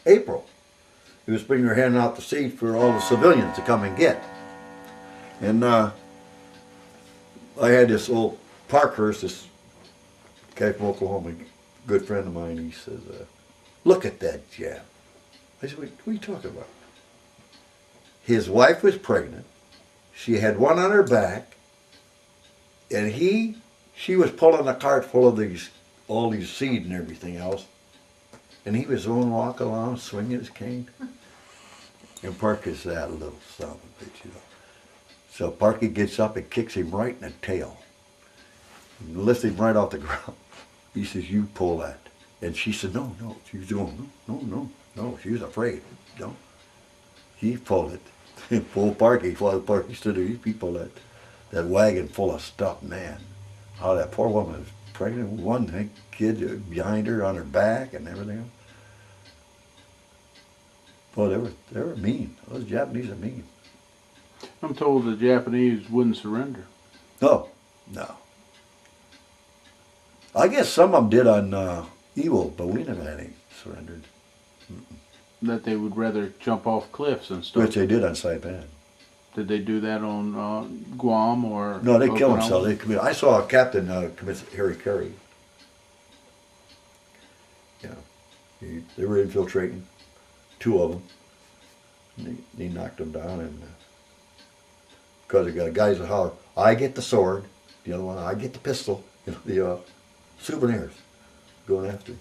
April. It was spring. They were handing out the seed for all the civilians to come and get. And I had this old Parkhurst, this guy from Oklahoma, a good friend of mine. He says, "Look at that Jap." I said, "What are you talking about?" His wife was pregnant. She had one on her back, and she was pulling a cart full of all these seed and everything else, and he was going walking along, swinging his cane. And Parky said, "That little son of a bitch, you know." So Parky gets up and kicks him right in the tail, and lifts him right off the ground. He says, "You pull that." And she said, "No, no." She was going, no. She was afraid. No. He pulled it. Pulled Parky. While Parky stood there, he pulled that wagon full of stuff, man. Oh, that poor woman was pregnant with one kid behind her on her back and everything else. Boy, they were mean. Those Japanese are mean. I'm told the Japanese wouldn't surrender. No. I guess some of them did on Ewo, but we never had any surrendered. That they would rather jump off cliffs and stuff. Which they did on Saipan. Did they do that on Guam or? No, they killed Okinawa? themselves. I saw a captain commit Harry Carey. Yeah, they were infiltrating, 2 of them. And he knocked them down, and because the guys would holler, "I get the sword," the other one, "I get the pistol." You know, the souvenirs going after him.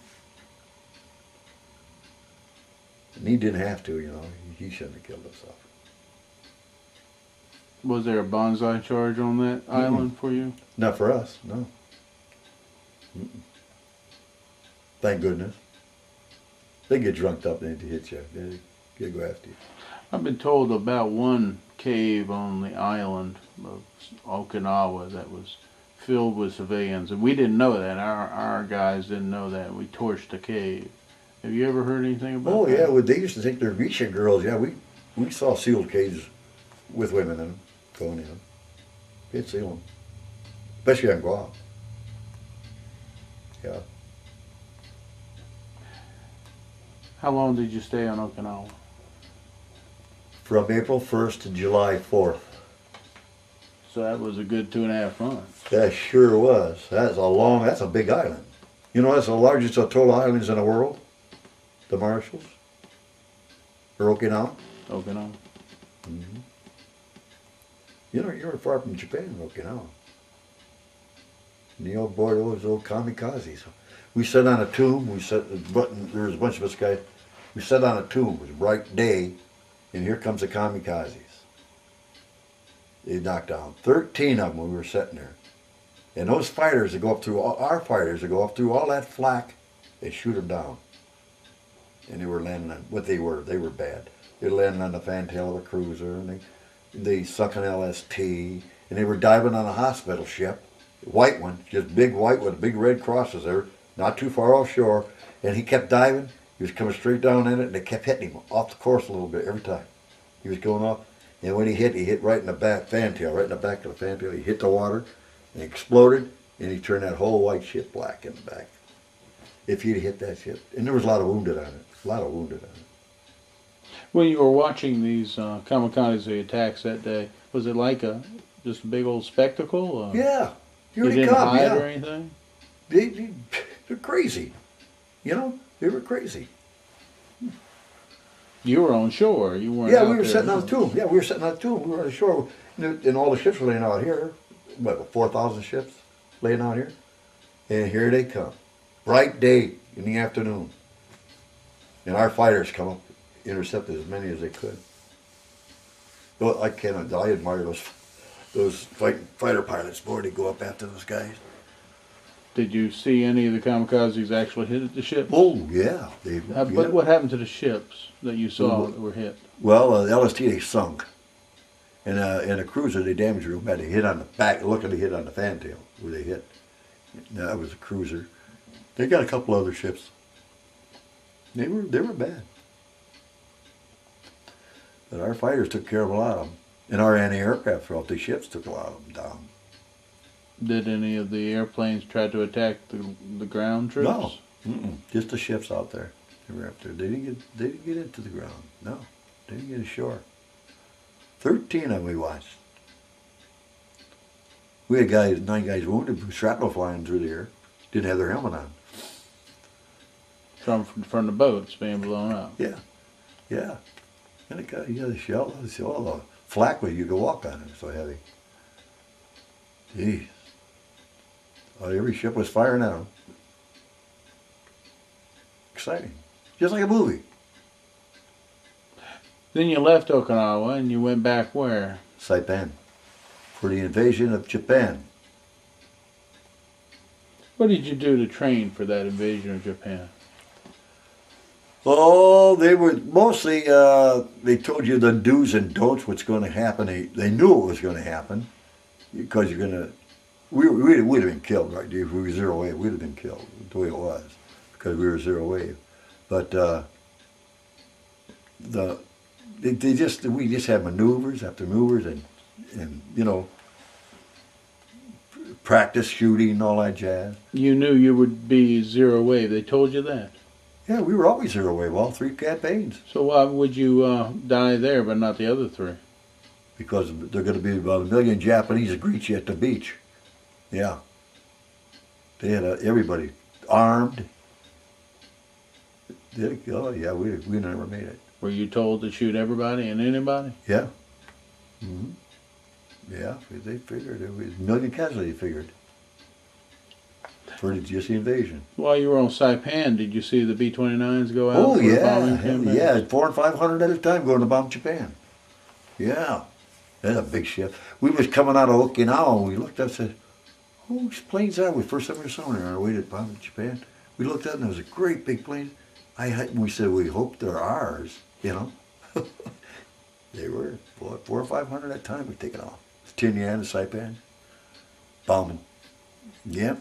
And he didn't have to, you know. He shouldn't have killed himself. Was there a bonsai charge on that island for you? Not for us, no. Mm-mm. Thank goodness. They get drunked up and they hit you. They go after you. I've been told about one cave on the island of Okinawa that was filled with civilians, and we didn't know that. Our guys didn't know that. We torched the cave. Have you ever heard anything about that? Oh yeah, well, they used to think they're Grecian girls. Yeah, we saw sealed cages with women in them going in. They'd seal them, especially on Guam. Yeah. How long did you stay on Okinawa? From April 1st to July 4th. So that was a good 2.5 months. That sure was. That's a big island. You know, that's the largest atoll islands in the world. The Marshalls. Or Okinawa. Okinawa. Mm-hmm. You know, you're far from Japan, Okinawa. And the old boy, those old kamikazes. We sat on a tomb. There was a bunch of us guys. We sat on a tomb. It was a bright day, and here comes the kamikazes. They knocked down 13 of them when we were sitting there. And those fighters that go up through, our fighters that go up through all that flak, they shoot them down. And they were landing on, they were bad. They were landing on the fantail of a cruiser, and they sunk an LST, and they were diving on a hospital ship, white one, just big white with big red crosses there, not too far offshore, and he kept diving. He was coming straight down in it, and they kept hitting him off the course a little bit every time. He was going off, and when he hit right in the back, fantail, right in the back of the fantail. He hit the water, and exploded, and he turned that whole white ship black in the back. If he'd hit that ship, and there was a lot of wounded on it, When you were watching these kamikaze attacks that day, was it like just a big old spectacle? Yeah, You here they didn't come. hide Yeah, or anything? they're crazy. You know, they were crazy. You were on shore. You weren't. Yeah, out we were there. sitting on the tomb. Yeah, we were sitting on the tomb. We were on the shore, and all the ships were laying out here. What, 4,000 ships laying out here? And here they come. Bright day in the afternoon. And our fighters come up, intercepted as many as they could. Well, I admire those fighter pilots, boy, they go up after those guys. Did you see any of the kamikazes actually hit the ships? Oh, yeah. But what happened to the ships that you saw that were hit? Well, the LST, they sunk. And a cruiser, they damaged real bad. They hit on the back, luckily hit on the fantail where they hit. That was a cruiser. They got a couple other ships. They were bad. But our fighters took care of a lot of them. And our anti-aircraft throughout the ships took a lot of them down. Did any of the airplanes try to attack the ground troops? No, just the ships out there. They were up there. They didn't get into the ground. No, they didn't get ashore. 13 of them we watched. We had 9 guys wounded, shrapnel flying through the air. Didn't have their helmet on. From the boats being blown up. Yeah. And it got, the shell, all the flak where you could walk on it, so heavy. Jeez. Oh, every ship was firing at them. Exciting. Just like a movie. Then you left Okinawa and you went back where? Saipan. For the invasion of Japan. What did you do to train for that invasion of Japan? Oh, they were mostly, they told you the do's and don'ts, what's going to happen. They knew it was going to happen. Because you're going to, we'd have been killed, right? If we were zero wave, we'd have been killed the way it was. Because we were zero wave. But we just had maneuvers after maneuvers and you know, practice shooting and all that jazz. You knew you would be zero wave. They told you that. Yeah, we were always zero wave, all 3 campaigns. So why would you die there but not the other 3? Because there are going to be about 1 million Japanese that greet you at the beach. Yeah. They had everybody armed. Oh, yeah, we never made it. Were you told to shoot everybody and anybody? Yeah. Mm-hmm. Yeah, they figured it was 1 million casualties, they figured. For just the invasion. While you were on Saipan, did you see the B-29s go out? Oh, for yeah. bombing campaigns? Yeah, 400 and 500 at a time going to bomb Japan. Yeah. That's a big ship. We was coming out of Okinawa and we looked up and said, whose planes are we? First time we saw them on our way to bomb Japan. We looked up and there was a great big plane. We said, we hope they're ours, you know. They were 400 or 500 at a time we taken off. Tinian and Saipan. Bombing. Yep.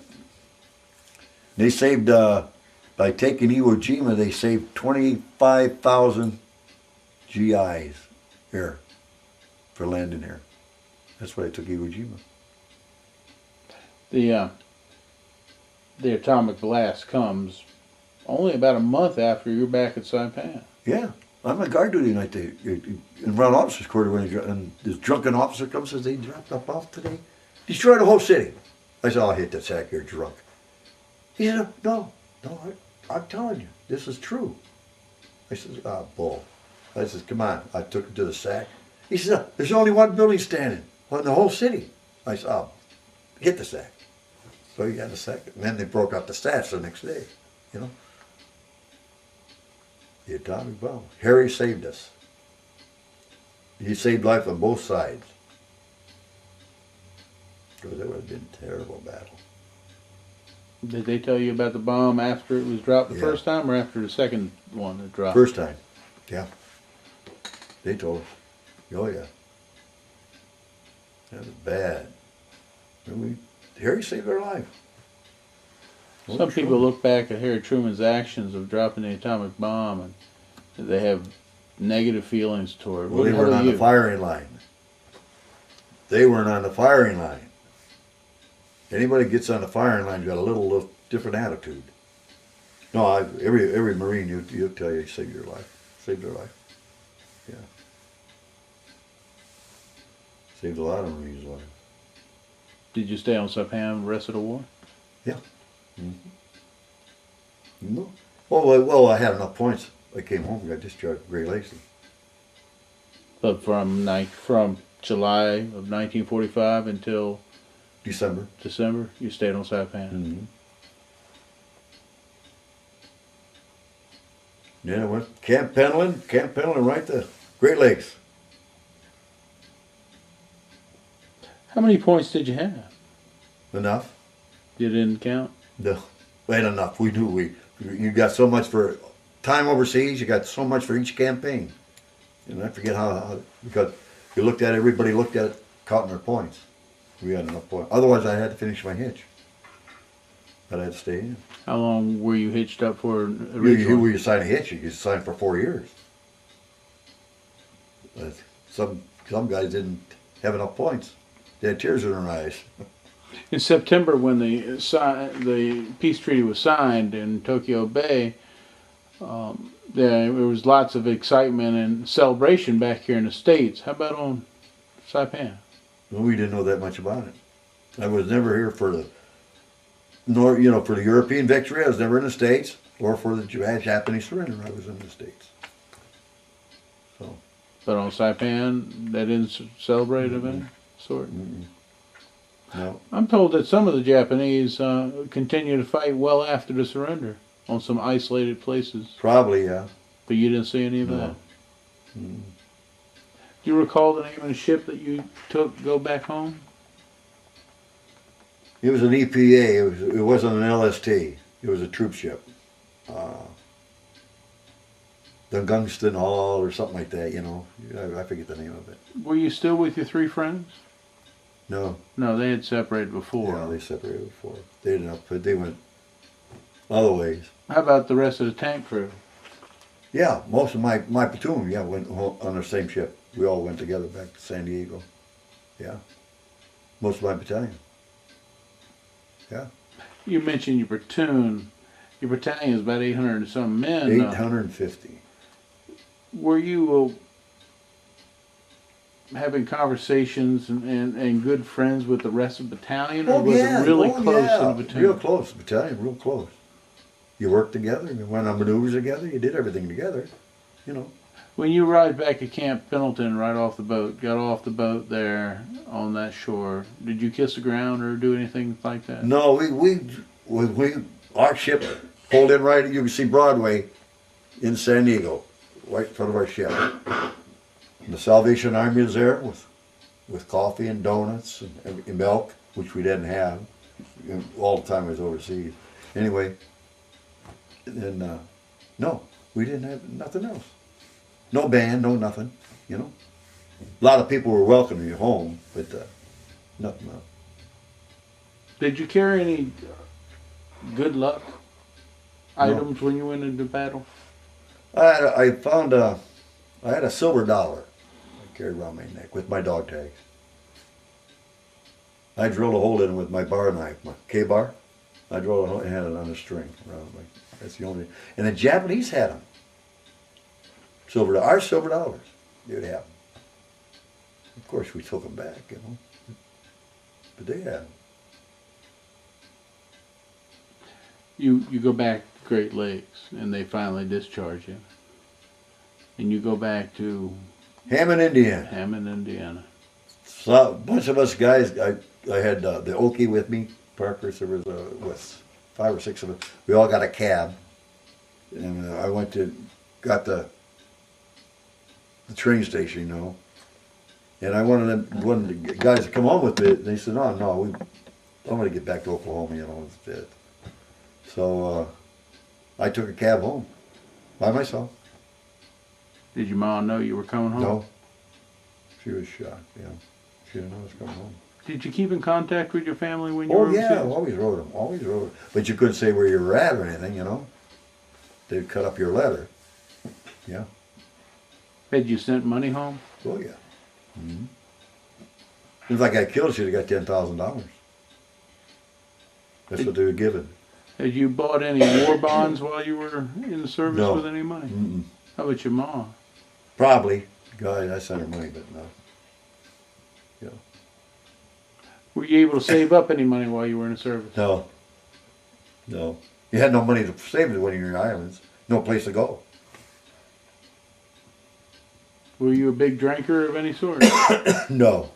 They saved, by taking Iwo Jima, they saved 25,000 GIs here for landing here. That's why I took Iwo Jima. The atomic blast comes only about a month after you're back at Saipan. Yeah. I'm on guard duty night in around officers' quarter when this drunken officer comes and says, they dropped up off today. Destroy the whole city. I said, I'll hit that sack, you're drunk. He said, no, I'm telling you, this is true. I said, bull. I said, come on. I took him to the sack. He said, there's only one building standing in the whole city. I said, hit the sack. So he got the sack. And then they broke out the stats the next day, you know. The atomic bomb. Harry saved us. He saved life on both sides. Because it would have been a terrible battle. Did they tell you about the bomb after it was dropped the Yeah. first time or after the second one that dropped? First time. Yeah. They told us. Oh, yeah. That was bad. And Harry saved our life. Some people look back at Harry Truman's actions of dropping the atomic bomb and they have negative feelings toward it. Well, they weren't on the firing line. They weren't on the firing line. Anybody that gets on the firing line got a little different attitude. No, every Marine, you'll tell you, saved your life. Saved their life. Yeah. Saved a lot of Marines' lives. Did you stay on Saipan the rest of the war? Yeah. Mm-hmm. No. Well, I had enough points. I came home and got discharged from Great Lakes. But from July of 1945 until December. December, you stayed on Saipan. Mm-hmm. Then I went Camp Pendleton right to Great Lakes. How many points did you have? Enough? You didn't count? No, ain't enough. We knew you got so much for time overseas. You got so much for each campaign. And I forget how because you looked at everybody looked at it, counting their points. We had enough points. Otherwise, I had to finish my hitch. But I had to stay in. How long were you hitched up for originally? You sign a hitch, you sign for 4 years. But some guys didn't have enough points. They had tears in their eyes. In September, when the peace treaty was signed in Tokyo Bay, there was lots of excitement and celebration back here in the States. How about on Saipan? Well, we didn't know that much about it. I was never here for the for the European victory. I was never in the States, or for the Japanese surrender. I was in the States. So. But on Saipan, they didn't celebrate of any sort? No. I'm told that some of the Japanese continue to fight well after the surrender on some isolated places. Probably, yeah. But you didn't see any of that? Mm. Do you recall the name of the ship that you took to go back home? It was an EPA. It wasn't an LST. It was a troop ship. The Gungston Hall or something like that, I forget the name of it. Were you still with your three friends? No. No, they had separated before. Yeah, they separated before. They went other ways. How about the rest of the tank crew? Yeah, most of my platoon, went on the same ship. We all went together back to San Diego. Yeah. Most of my battalion. Yeah. You mentioned your platoon. Your battalion is about 800 and some men. 850. Were you having conversations and good friends with the rest of the battalion, or was it really close in the battalion? Real close, battalion, real close. You worked together, you went on maneuvers together, you did everything together, When you arrived back at Camp Pendleton right off the boat, got off the boat there on that shore, did you kiss the ground or do anything like that? No, our ship pulled in right, you can see Broadway in San Diego, right in front of our ship. And the Salvation Army was there with coffee and donuts and milk, which we didn't have all the time I was overseas. Anyway, and no, we didn't have nothing else. No band, no nothing, A lot of people were welcoming you home, but nothing else. Did you carry any good luck items when you went into battle? I had a silver dollar I carried around my neck with my dog tags. I drilled a hole in it with my bar knife, my K-bar. I drilled a hole and had it on a string around my. That's the only. And the Japanese had them. Our silver dollars, they'd have them. Of course, we took them back, But they had them. You go back to Great Lakes and they finally discharge you. And you go back to Hammond, Indiana. Hammond, Indiana. So a bunch of us guys, I had the Okie with me, Parker's, there was 5 or 6 of us. We all got a cab. And I got the train station, And I wanted the guys to come home with me. They said, no, I'm going to get back to Oklahoma, it's it. So I took a cab home by myself. Did your mom know you were coming home? No. She was shocked, She didn't know I was coming home. Did you keep in contact with your family when you were overseas? I always wrote them, But you couldn't say where you were at or anything, They'd cut up your letter. Yeah. Had you sent money home? Oh, yeah. Mm-hmm. If I got killed, she'd have got $10,000. That's what they were given. Had you bought any war bonds while you were in the service with any money? Mm-mm. How about your mom? Probably. God, I sent her money, but no. Yeah. Were you able to save up any money while you were in the service? No. You had no money to save it when you're in the islands. No place to go. Were you a big drinker of any sort? No.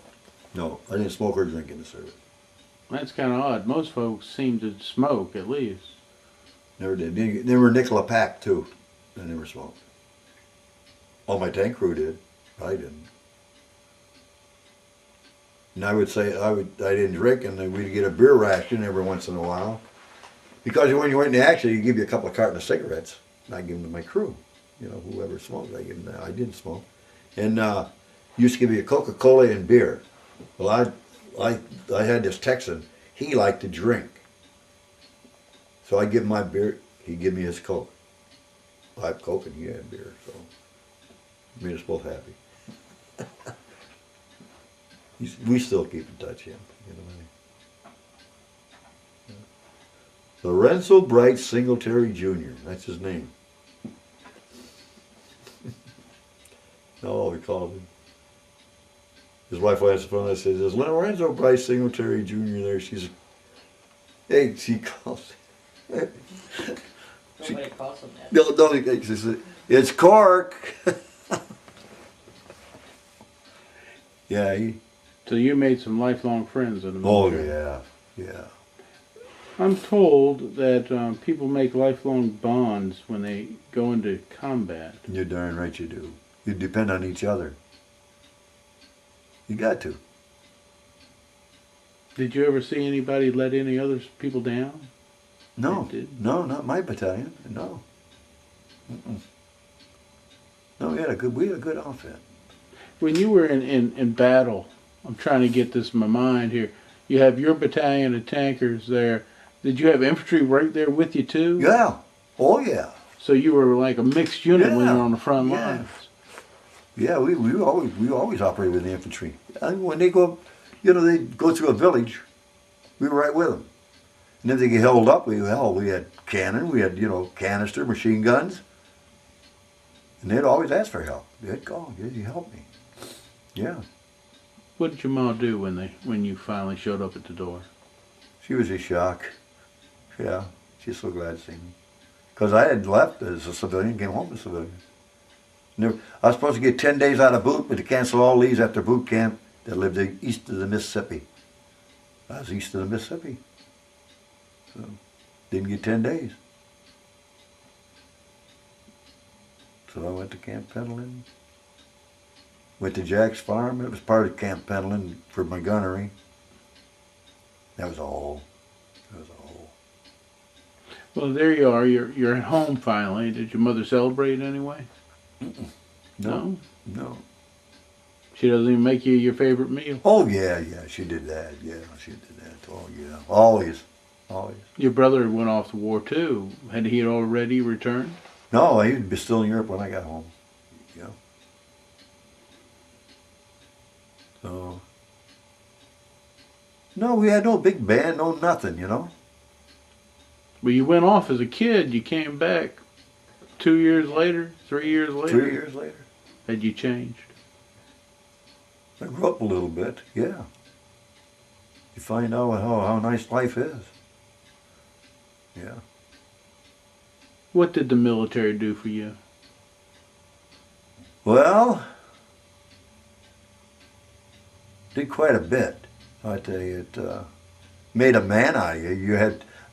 No. I didn't smoke or drink in the service. That's kind of odd. Most folks seem to smoke, at least. Never did. They were nickel a pack, too. I never smoked. All my tank crew did. I didn't. And I would say I didn't drink, and then we'd get a beer ration every once in a while. Because when you went into action, you give you a couple of cartons of cigarettes, and I give them to my crew. You know, whoever smoked, I give them that. I didn't smoke. And used to give you a Coca-Cola and beer. Well, I had this Texan. He liked to drink. So I give him my beer. He'd give me his Coke. I have Coke and he had beer, so it made us both happy. We still keep in touch, yeah. You know what I mean? Yeah. Lorenzo Bright Singletary Jr. That's his name. Oh, we called him. His wife answered the phone and says, "Is Lorenzo Bright Singletary Jr. there?" She's, hey, she calls. Nobody calls him that. No, she said, "It's Cork." Yeah, So you made some lifelong friends in the oh military. yeah. I'm told that people make lifelong bonds when they go into combat. You're darn right you do. You depend on each other. You got to. Did you ever see anybody let any other people down? No, They did? no, not my battalion. No. No, we had a good outfit. When you were in battle, I'm trying to get this in my mind here. You have your battalion of tankers there. Did you have infantry right there with you too? Yeah. Oh yeah. So you were like a mixed unit when you Yeah. were on the front Yeah. lines. Yeah, we always operated with the infantry. And when they go, they go through a village, we were right with them. And if they get held up, we had cannon, we had canister, machine guns, and they'd always ask for help. They'd call, "Yeah, you help me." Yeah, What did your mom do when you finally showed up at the door? she was in shock. Yeah, she's so glad to see me, because I had left as a civilian, came home as a civilian. I was supposed to get 10 days out of boot, but to cancel all leaves after boot camp that lived east of the Mississippi. I was east of the Mississippi. So, didn't get 10 days. So I went to Camp Pendleton. Went to Jack's farm. It was part of Camp Pendleton for my gunnery. That was all. Well, there you are. You're at home finally. Did your mother celebrate anyway? No. She doesn't even make you your favorite meal. Oh, yeah, she did that. Yeah, she did that. Oh, yeah. Always. Your brother went off to war too. Had he already returned? No, he was still in Europe when I got home. Yeah. So. No, we had no big band, no nothing, Well, you went off as a kid. You came back 2 years later, 3 years later. 3 years later. Had you changed? I grew up a little bit, yeah. You find out how nice life is. Yeah. What did the military do for you? Well, did quite a bit. I tell you, it made a man out of you.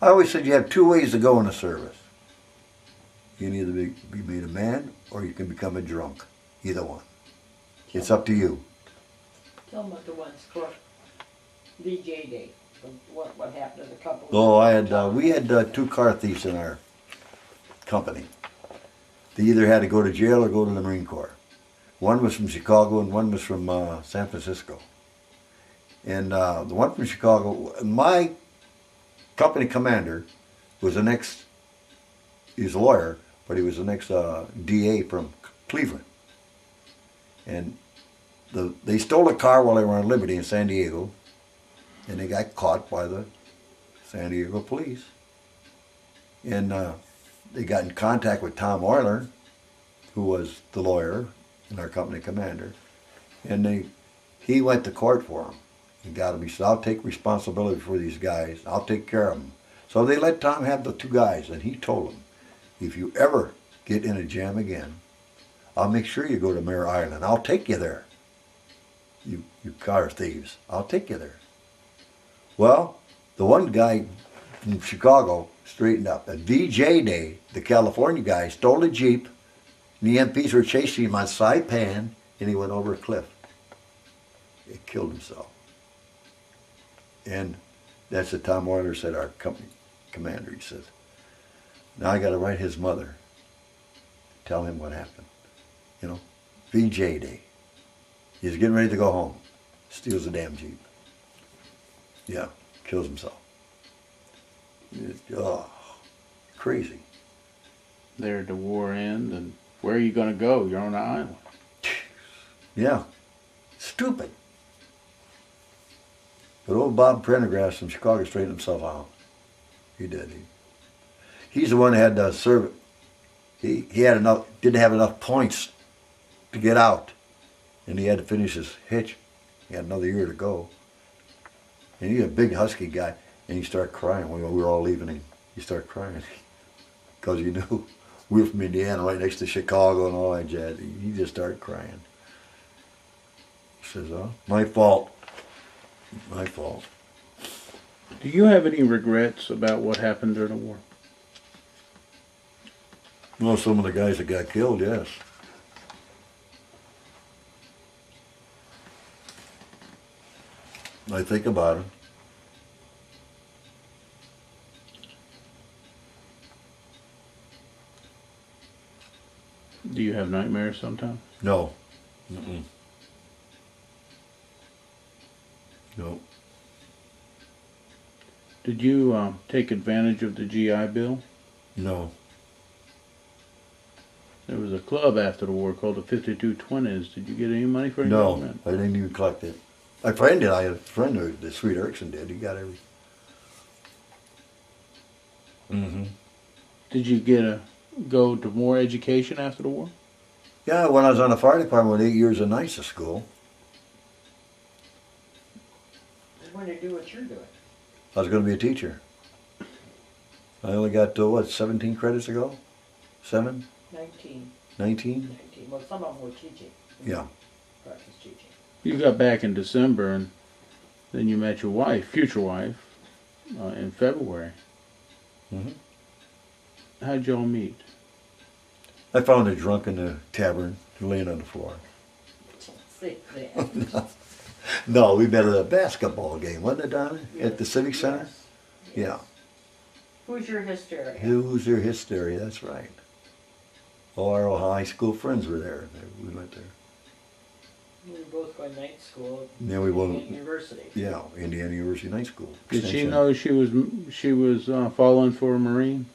I always said you have two ways to go in the service. You can either be made a man or you can become a drunk. Either one. It's up to you. Tell them about the ones for VJ Day. What happened to the couple? Oh, we had two car thieves in our company. They either had to go to jail or go to the Marine Corps. One was from Chicago and one was from San Francisco. And the one from Chicago, my company commander was he was a lawyer, but he was the next DA from Cleveland. And they stole a car while they were on Liberty in San Diego, and they got caught by the San Diego police. And they got in contact with Tom Euler, who was the lawyer and our company commander, and he went to court for them. He got him. He said, "I'll take responsibility for these guys. I'll take care of them. So they let Tom have the 2 guys, and he told them, if you ever get in a jam again, I'll make sure you go to Mare Island. I'll take you there. You car thieves, I'll take you there. Well, the one guy from Chicago straightened up. At VJ Day, the California guy stole a Jeep, and the MPs were chasing him on Saipan, and he went over a cliff. He killed himself. And that's what Tom Euler said, our company commander. He says, now I got to write his mother, tell him what happened. You know, VJ Day. He's getting ready to go home. Steals a damn Jeep. Yeah, kills himself. Crazy. There at the war end, and where are you going to go? You're on an island. Yeah, stupid. But old Bob Prendergast from Chicago straightened himself out. He did. He's the one that had to serve. He had enough. Didn't have enough points to get out, and he had to finish his hitch. He had another year to go. And he's a big husky guy, and he started crying when we were all leaving him. He started crying because he knew we were from Indiana, right next to Chicago and all that jazz. He just started crying. He says, "Oh, my fault. My fault." Do you have any regrets about what happened during the war? Well, some of the guys that got killed, yes. I think about it. Do you have nightmares sometimes? No. No. Did you take advantage of the GI Bill? No. There was a club after the war called the 5220s. Did you get any money for No, involvement? I didn't even collect it. My friend did. I had a friend who, the Sweet Erickson did. He got every. Did you go to more education after the war? Yeah, when I was on the fire department, 8 years of nights of school. Just want to do what you're doing. I was going to be a teacher. I only got, 17 credits ago? 7? 19. 19? 19. Well, some of them were teaching. Yeah. Practice teaching. You got back in December, and then you met your wife, future wife, in February. How'd y'all meet? I found her drunk in the tavern, laying on the floor. See, that. No, we met at a basketball game, wasn't it, Donna? At the Civic Center? Yes. Yeah. Who's your hysteria? Who's your hysteria? That's right. All our high school friends were there. We went there. We were both going to night school at Yeah, we went. university. Yeah, Indiana University Night School. Did she Extension. know she was falling for a Marine?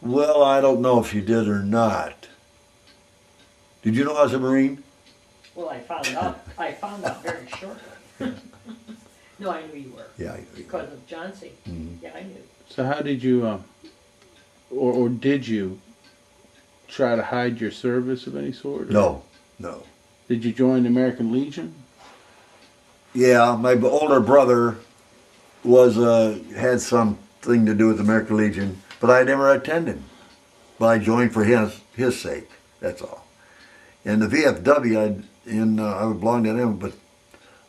Well, I don't know if she did or not. Did you know I was a Marine? Well, I found out. I found out very shortly. No, I knew you were. Yeah. Because of Johnsy. Mhm. Yeah, I knew. So how did you, or did you try to hide your service of any sort? Or No. Did you join the American Legion? Yeah, my older brother was had something to do with the American Legion, but I never attended. But I joined for his sake. That's all. And the VFW, I would belong to them, but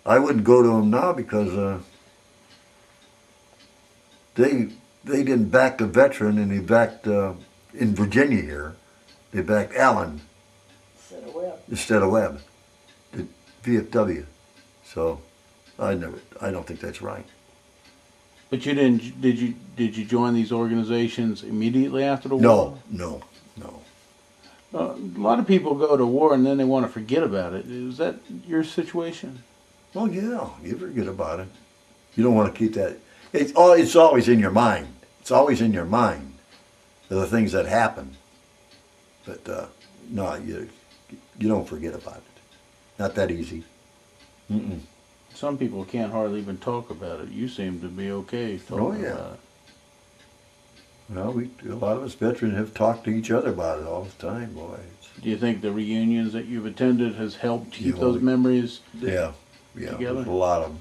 I wouldn't go to them now because they didn't back the veteran, and they backed in Virginia here. They backed Allen instead of Webb, the VFW. So I don't think that's right. But you didn't. Did you join these organizations immediately after the war? No. A lot of people go to war and then they want to forget about it. Is that your situation? Well, yeah, you forget about it. You don't want to keep that. It's always in your mind. It's always in your mind, the things that happen. But no, you don't forget about it. Not that easy. Some people can't hardly even talk about it. You seem to be okay talking about it. Well, a lot of us veterans have talked to each other about it all the time, boy. Do you think the reunions that you've attended has helped keep Yeah, those memories Yeah, together? there's a lot of them.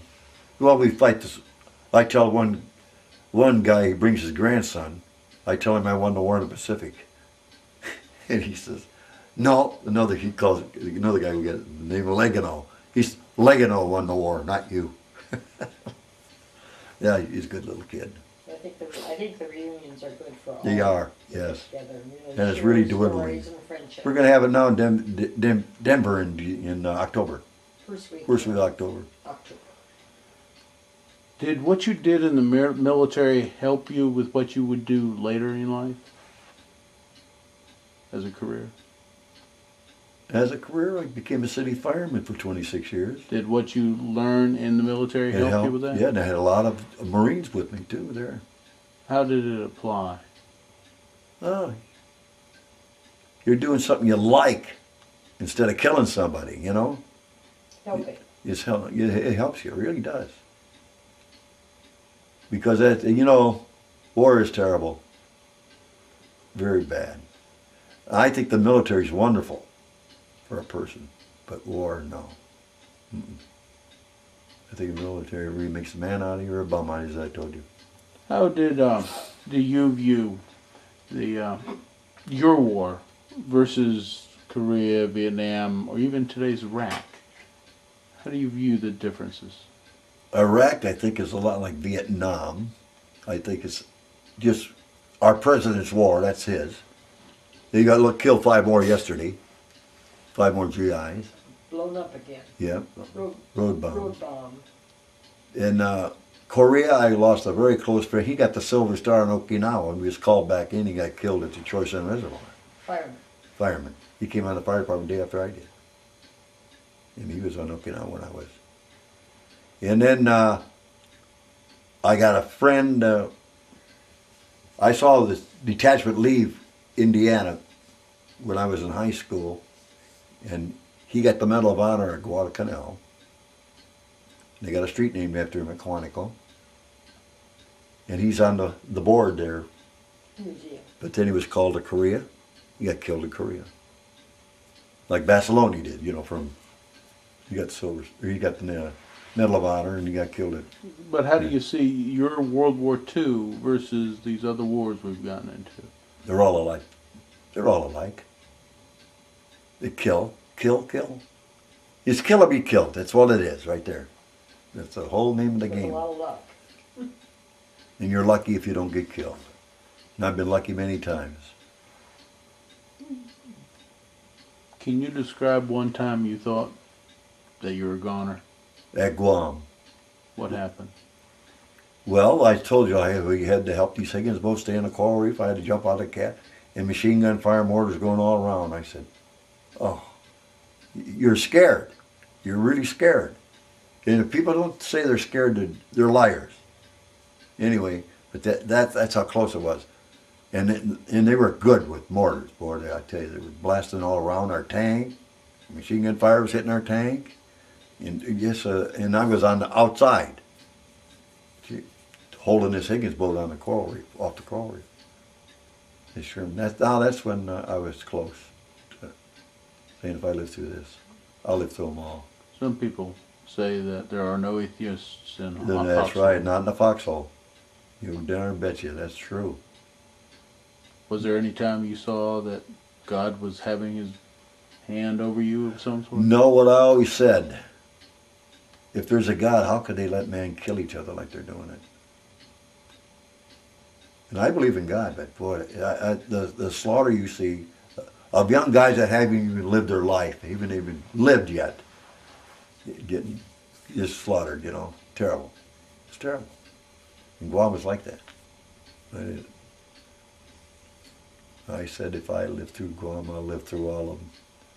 Well, we fight this. I tell one one guy, he brings his grandson. I tell him I won the war in the Pacific. And he says, no, he calls another guy who got the name of Legano. He's, Legano won the war, not you. Yeah, he's a good little kid. I think the reunions are good for all. They are, to get yes. together and really And it's share really stories dwindling. and friendship. We're going to have it now in Denver in October. First week First week of October. October. Did what you did in the military help you with what you would do later in life? As a career? As a career, I became a city fireman for 26 years. Did what you learn in the military It help you with that? Yeah, and I had a lot of Marines with me too there. How did it apply? Oh, you're doing something you like instead of killing somebody, you know? Helping. It helps you, it really does. Because, you know, war is terrible. Very bad. I think the military is wonderful for a person, but war, no. Mm-mm. I think the military really makes a man out of you or a bum out of you, as I told you. How do you view the your war versus Korea, Vietnam, or even today's Iraq? How do you view the differences? Iraq, I think, is a lot like Vietnam. I think it's just our president's war, that's his. They got killed 5 more yesterday. 5 more GIs. Blown up again. Yeah. Road bomb. bomb. In Korea, I lost a very close friend. He got the Silver Star in Okinawa and he was called back in. He got killed at the Choiseul Reservoir. Fireman. He came out of the fire department the day after I did. And he was on Okinawa when I was. And then I got a friend. I saw this detachment leave Indiana when I was in high school, and he got the Medal of Honor at Guadalcanal. They got a street named after him at Quantico. And he's on the board there. Museum. But then he was called to Korea. He got killed in Korea. Like Barcelona did, you know, he got the Medal of Honor and he got killed at. But how do you see your World War II versus these other wars we've gotten into? They're all alike. They're all alike. They kill. It's kill or be killed. That's what it is right there. That's the whole name of the With game. a lot of luck. And you're lucky if you don't get killed. And I've been lucky many times. Can you describe one time you thought that you were a goner? At Guam. What happened? Well, I told you we had to help these Higgins boats stay in the coral reef. I had to jump out of the cat, and machine gun fire mortars going all around. I said, oh, you're scared. You're really scared. And if people don't say they're scared, they're liars. Anyway, but that's how close it was. And they were good with mortars, boy, I tell you. They were blasting all around our tank. Machine gun fire was hitting our tank. And and I was on the outside, holding this Higgins boat on the coral reef, off the coral reef. That's when I was close to saying if I live through this, I'll live through them all. Some people say that there are no atheists in Then that's right, not in the foxhole. You darn betcha, that's true. Was there any time you saw that God was having his hand over you of some sort? Know what I always said. If there's a God, how could they let man kill each other like they're doing it? And I believe in God, but boy, the slaughter you see of young guys that haven't even lived their life, even lived yet, getting just slaughtered, you know, terrible. It's terrible. And Guam was like that. I said if I live through Guam, I'll live through all of them.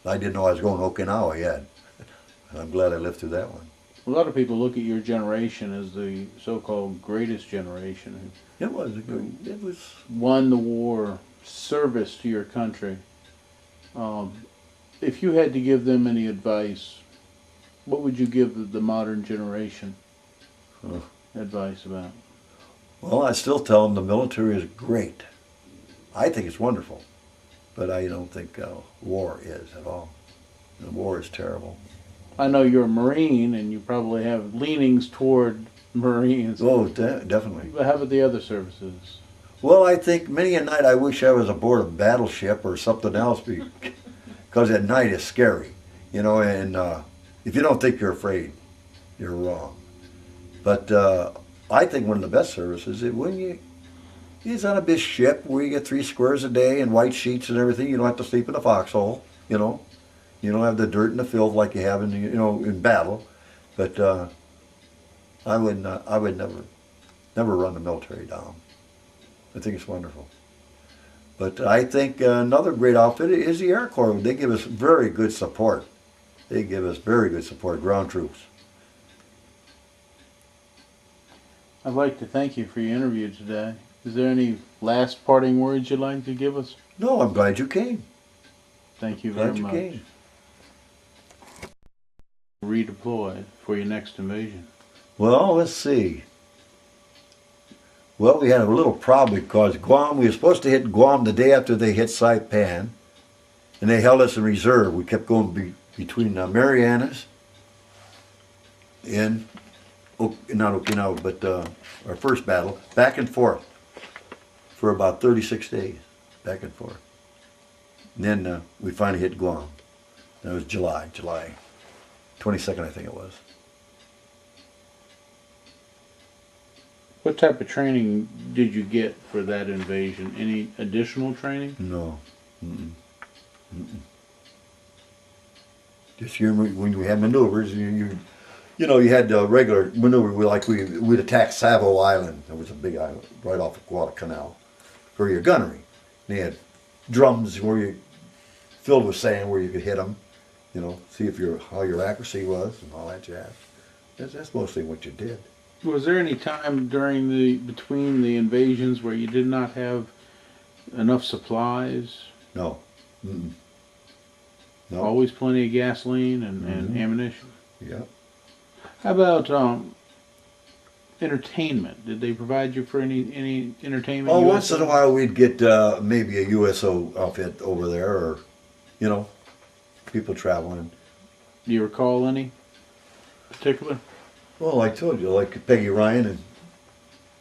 I didn't know I was going to Okinawa yet. I'm glad I lived through that one. A lot of people look at your generation as the so-called greatest generation. It was. Won the war, service to your country. If you had to give them any advice, what would you give the modern generation advice about? Well, I still tell them the military is great. I think it's wonderful, but I don't think war is at all. The war is terrible. I know you're a Marine and you probably have leanings toward Marines. Oh, definitely. But how about the other services? Well, I think many a night I wish I was aboard a battleship or something else because at night it's scary, you know, and if you don't think you're afraid, you're wrong. But I think one of the best services is when you're on a big ship where you get 3 squares a day and white sheets and everything. You don't have to sleep in a foxhole, you know. You don't have the dirt and the filth like you have in battle. But I would never run the military down. I think it's wonderful. But I think another great outfit is the Air Corps. They give us very good support. They give us very good support, ground troops. I'd like to thank you for your interview today. Is there any last parting words you'd like to give us? No, I'm glad you came. Thank you very Glad you much. came. Redeploy for your next invasion. Well, let's see. Well, we had a little problem because Guam, we were supposed to hit Guam the day after they hit Saipan, and they held us in reserve. We kept going between Marianas and, not Okinawa, but our first battle, back and forth for about 36 days, back and forth. And then we finally hit Guam. That was July 22nd, I think it was. What type of training did you get for that invasion? Any additional training? No. Just when we had maneuvers, you had regular maneuver. We'd attack Savo Island. That was a big island right off of Guadalcanal for your gunnery. And they had drums where you filled with sand where you could hit them. You know, see how your accuracy was and all that jazz. That's mostly what you did. Was there any time between the invasions where you did not have enough supplies? No. Mm-mm. No. Always plenty of gasoline and ammunition. Yeah. How about entertainment? Did they provide you for any entertainment? Oh, once in a while we'd get maybe a USO outfit over there, or people traveling. Do you recall any particular? Well, I told you, like Peggy Ryan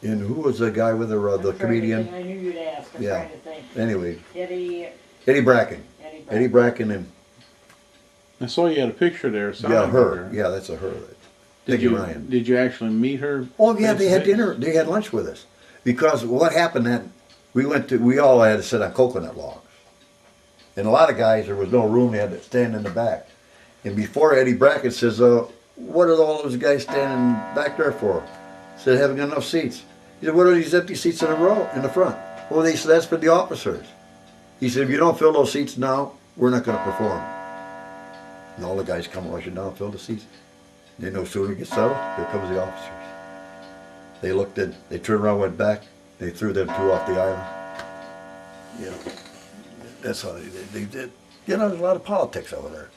and who was the guy with her, the comedian? I knew you'd ask. I'm Yeah. trying to think. Anyway, Eddie Bracken. Eddie Bracken and I saw you had a picture there. her. Yeah, that's her. Peggy Ryan. Did you actually meet her? Oh yeah, they had dinner. They had lunch with us because what happened then? We all had to sit on coconut logs, and a lot of guys there was no room. They had to stand in the back. And before Eddie Bracken says, "What are all those guys standing back there for?" Said, "Haven't got enough seats." He said, "What are these empty seats in a row in the front?" Well, they said, "That's for the officers." He said, "If you don't fill those seats now, we're not going to perform." And all the guys come rushing down, fill the seats. They no sooner get settled, here comes the officers. They looked in, they turned around, went back, they threw them 2 off the island. Yeah, that's how they did. There's a lot of politics over there.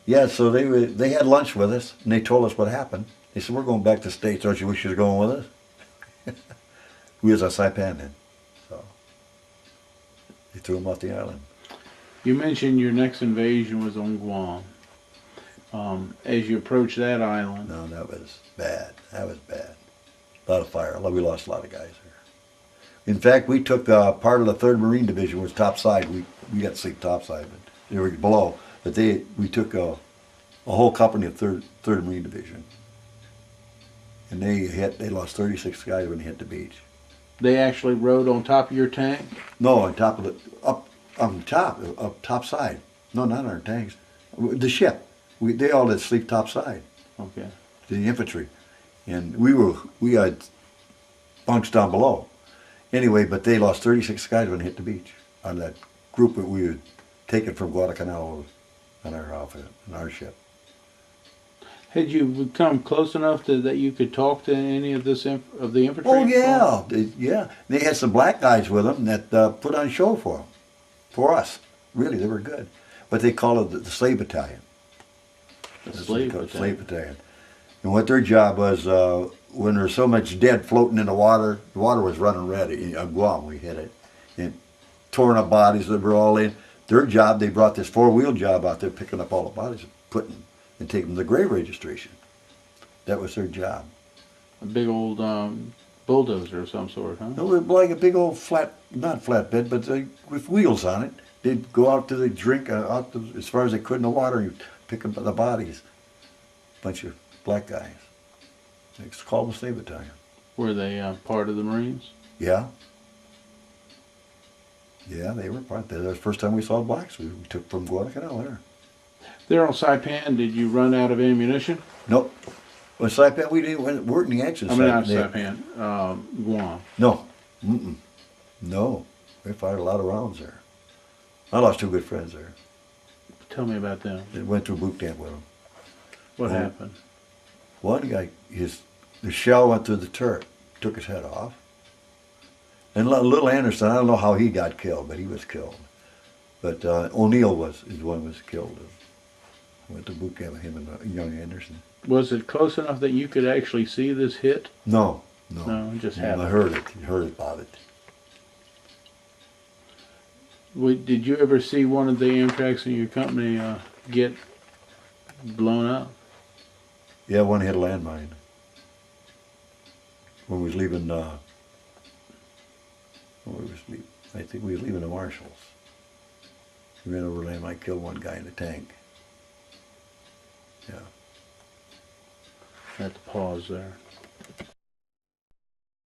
Yeah, so they had lunch with us, and they told us what happened. They said, "We're going back to the States. Don't you wish you were going with us?" We was on Saipan then. So they threw them off the island. You mentioned your next invasion was on Guam. As you approach that island. No, that was bad. That was bad. A lot of fire. We lost a lot of guys there. In fact, we took part of the 3rd Marine Division was topside. We got to sleep topside, but they were below. But we took a whole company of 3rd Marine Division, and they lost 36 guys when they hit the beach. They actually rode on top of your tank? No, on top of up topside. No, not our tanks. The ship. They all had sleep topside. Okay. The infantry, and we had bunks down below. Anyway, but they lost 36 guys when they hit the beach on that group that we had taken from Guadalcanal on our outfit, on our ship. Had you become close enough that you could talk to any of the infantry? Oh yeah, They had some black guys with them that put on a show for us. Really, they were good. But they called it the slave battalion. The slave battalion. And what their job was, when there was so much dead floating in the water was running red. On Guam, we hit it. And torn up bodies that were all in. Their job, they brought this 4-wheel job out there picking up all the bodies and taking them to grave registration. That was their job. A big old bulldozer of some sort, huh? It was like a big old not flatbed, but with wheels on it. They'd go out to the drink, as far as they could in the water, and pick up the bodies. Bunch of black guys. It's called the State Battalion. Were they part of the Marines? Yeah. Yeah, they were part. That was the first time we saw blacks. We took from Guadalcanal there. There on Saipan, did you run out of ammunition? Nope. Well, Saipan, we didn't work in the action. I mean, not Saipan, Guam. No. Mm-mm. No. We fired a lot of rounds there. I lost two good friends there. Tell me about them. They went through boot camp with them. What Well, happened? One guy, the shell went through the turret, took his head off. And little Anderson, I don't know how he got killed, but he was killed. But O'Neill was killed. Went to boot camp with him and young Anderson. Was it close enough that you could actually see this hit? No. No, it just I happened. heard about it. Did you ever see one of the Amtraks in your company get blown up? Yeah, one hit a landmine. When we was leaving, I think we was leaving the Marshalls. We ran over a landmine, killed one guy in the tank. Yeah. I have to pause there.